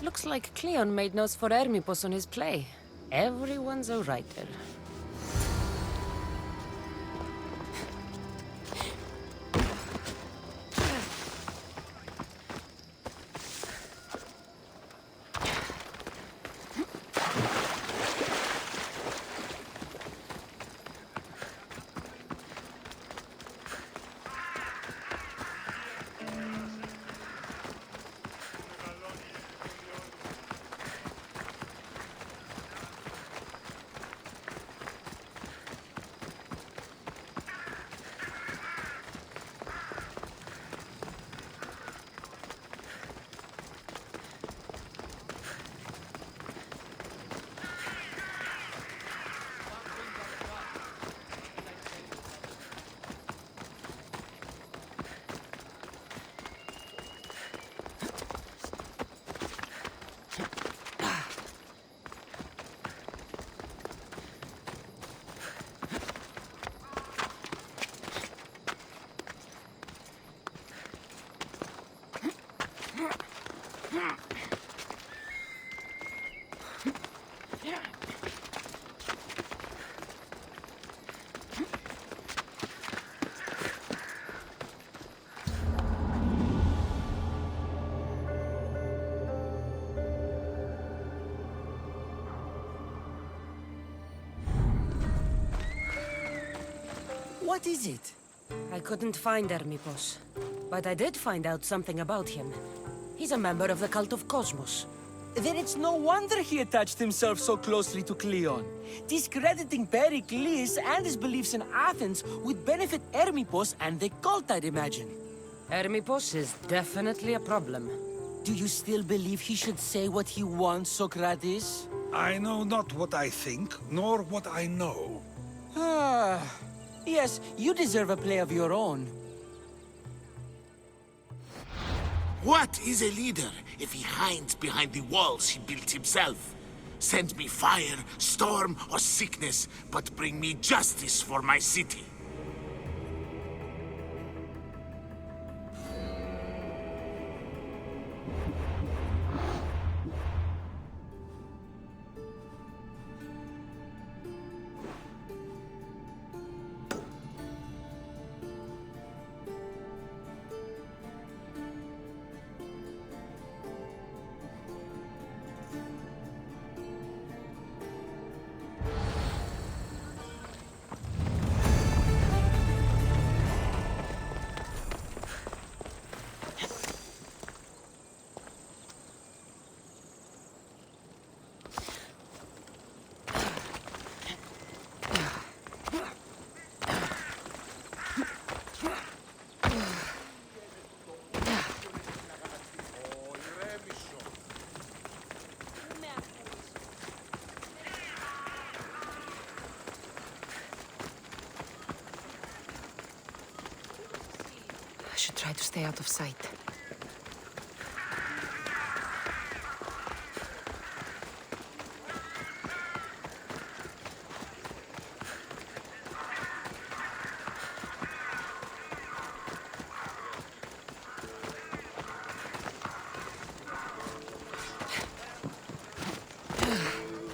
Looks like Cleon made notes for Hermipos on his play. Everyone's a writer. What is it? I couldn't find Hermipos, but I did find out something about him. He's a member of the cult of Cosmos. Then it's no wonder he attached himself so closely to Cleon. Discrediting Pericles and his beliefs in Athens would benefit Hermippos and the cult, I'd imagine. Hermippos is definitely a problem. Do you still believe he should say what he wants, Socrates? I know not what I think, nor what I know. Ah, yes, you deserve a play of your own. What is a leader if he hides behind the walls he built himself? Send me fire, storm, or sickness, but bring me justice for my city. I should try to stay out of sight.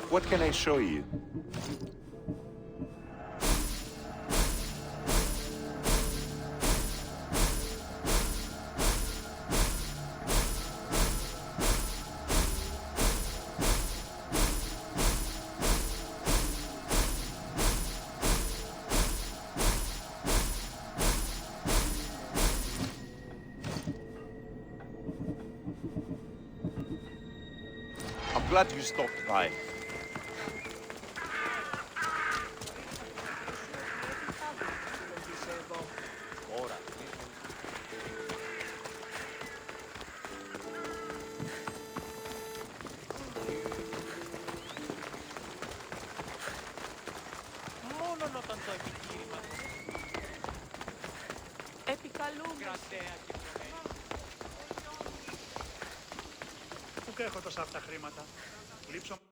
What can I show you? I'm glad you stopped by. Μόνον όταν το επιχείρημα Επικαλούμε. κρατέα και πλονέα. Πού έχω τόσα αυτά χρήματα. Λείψω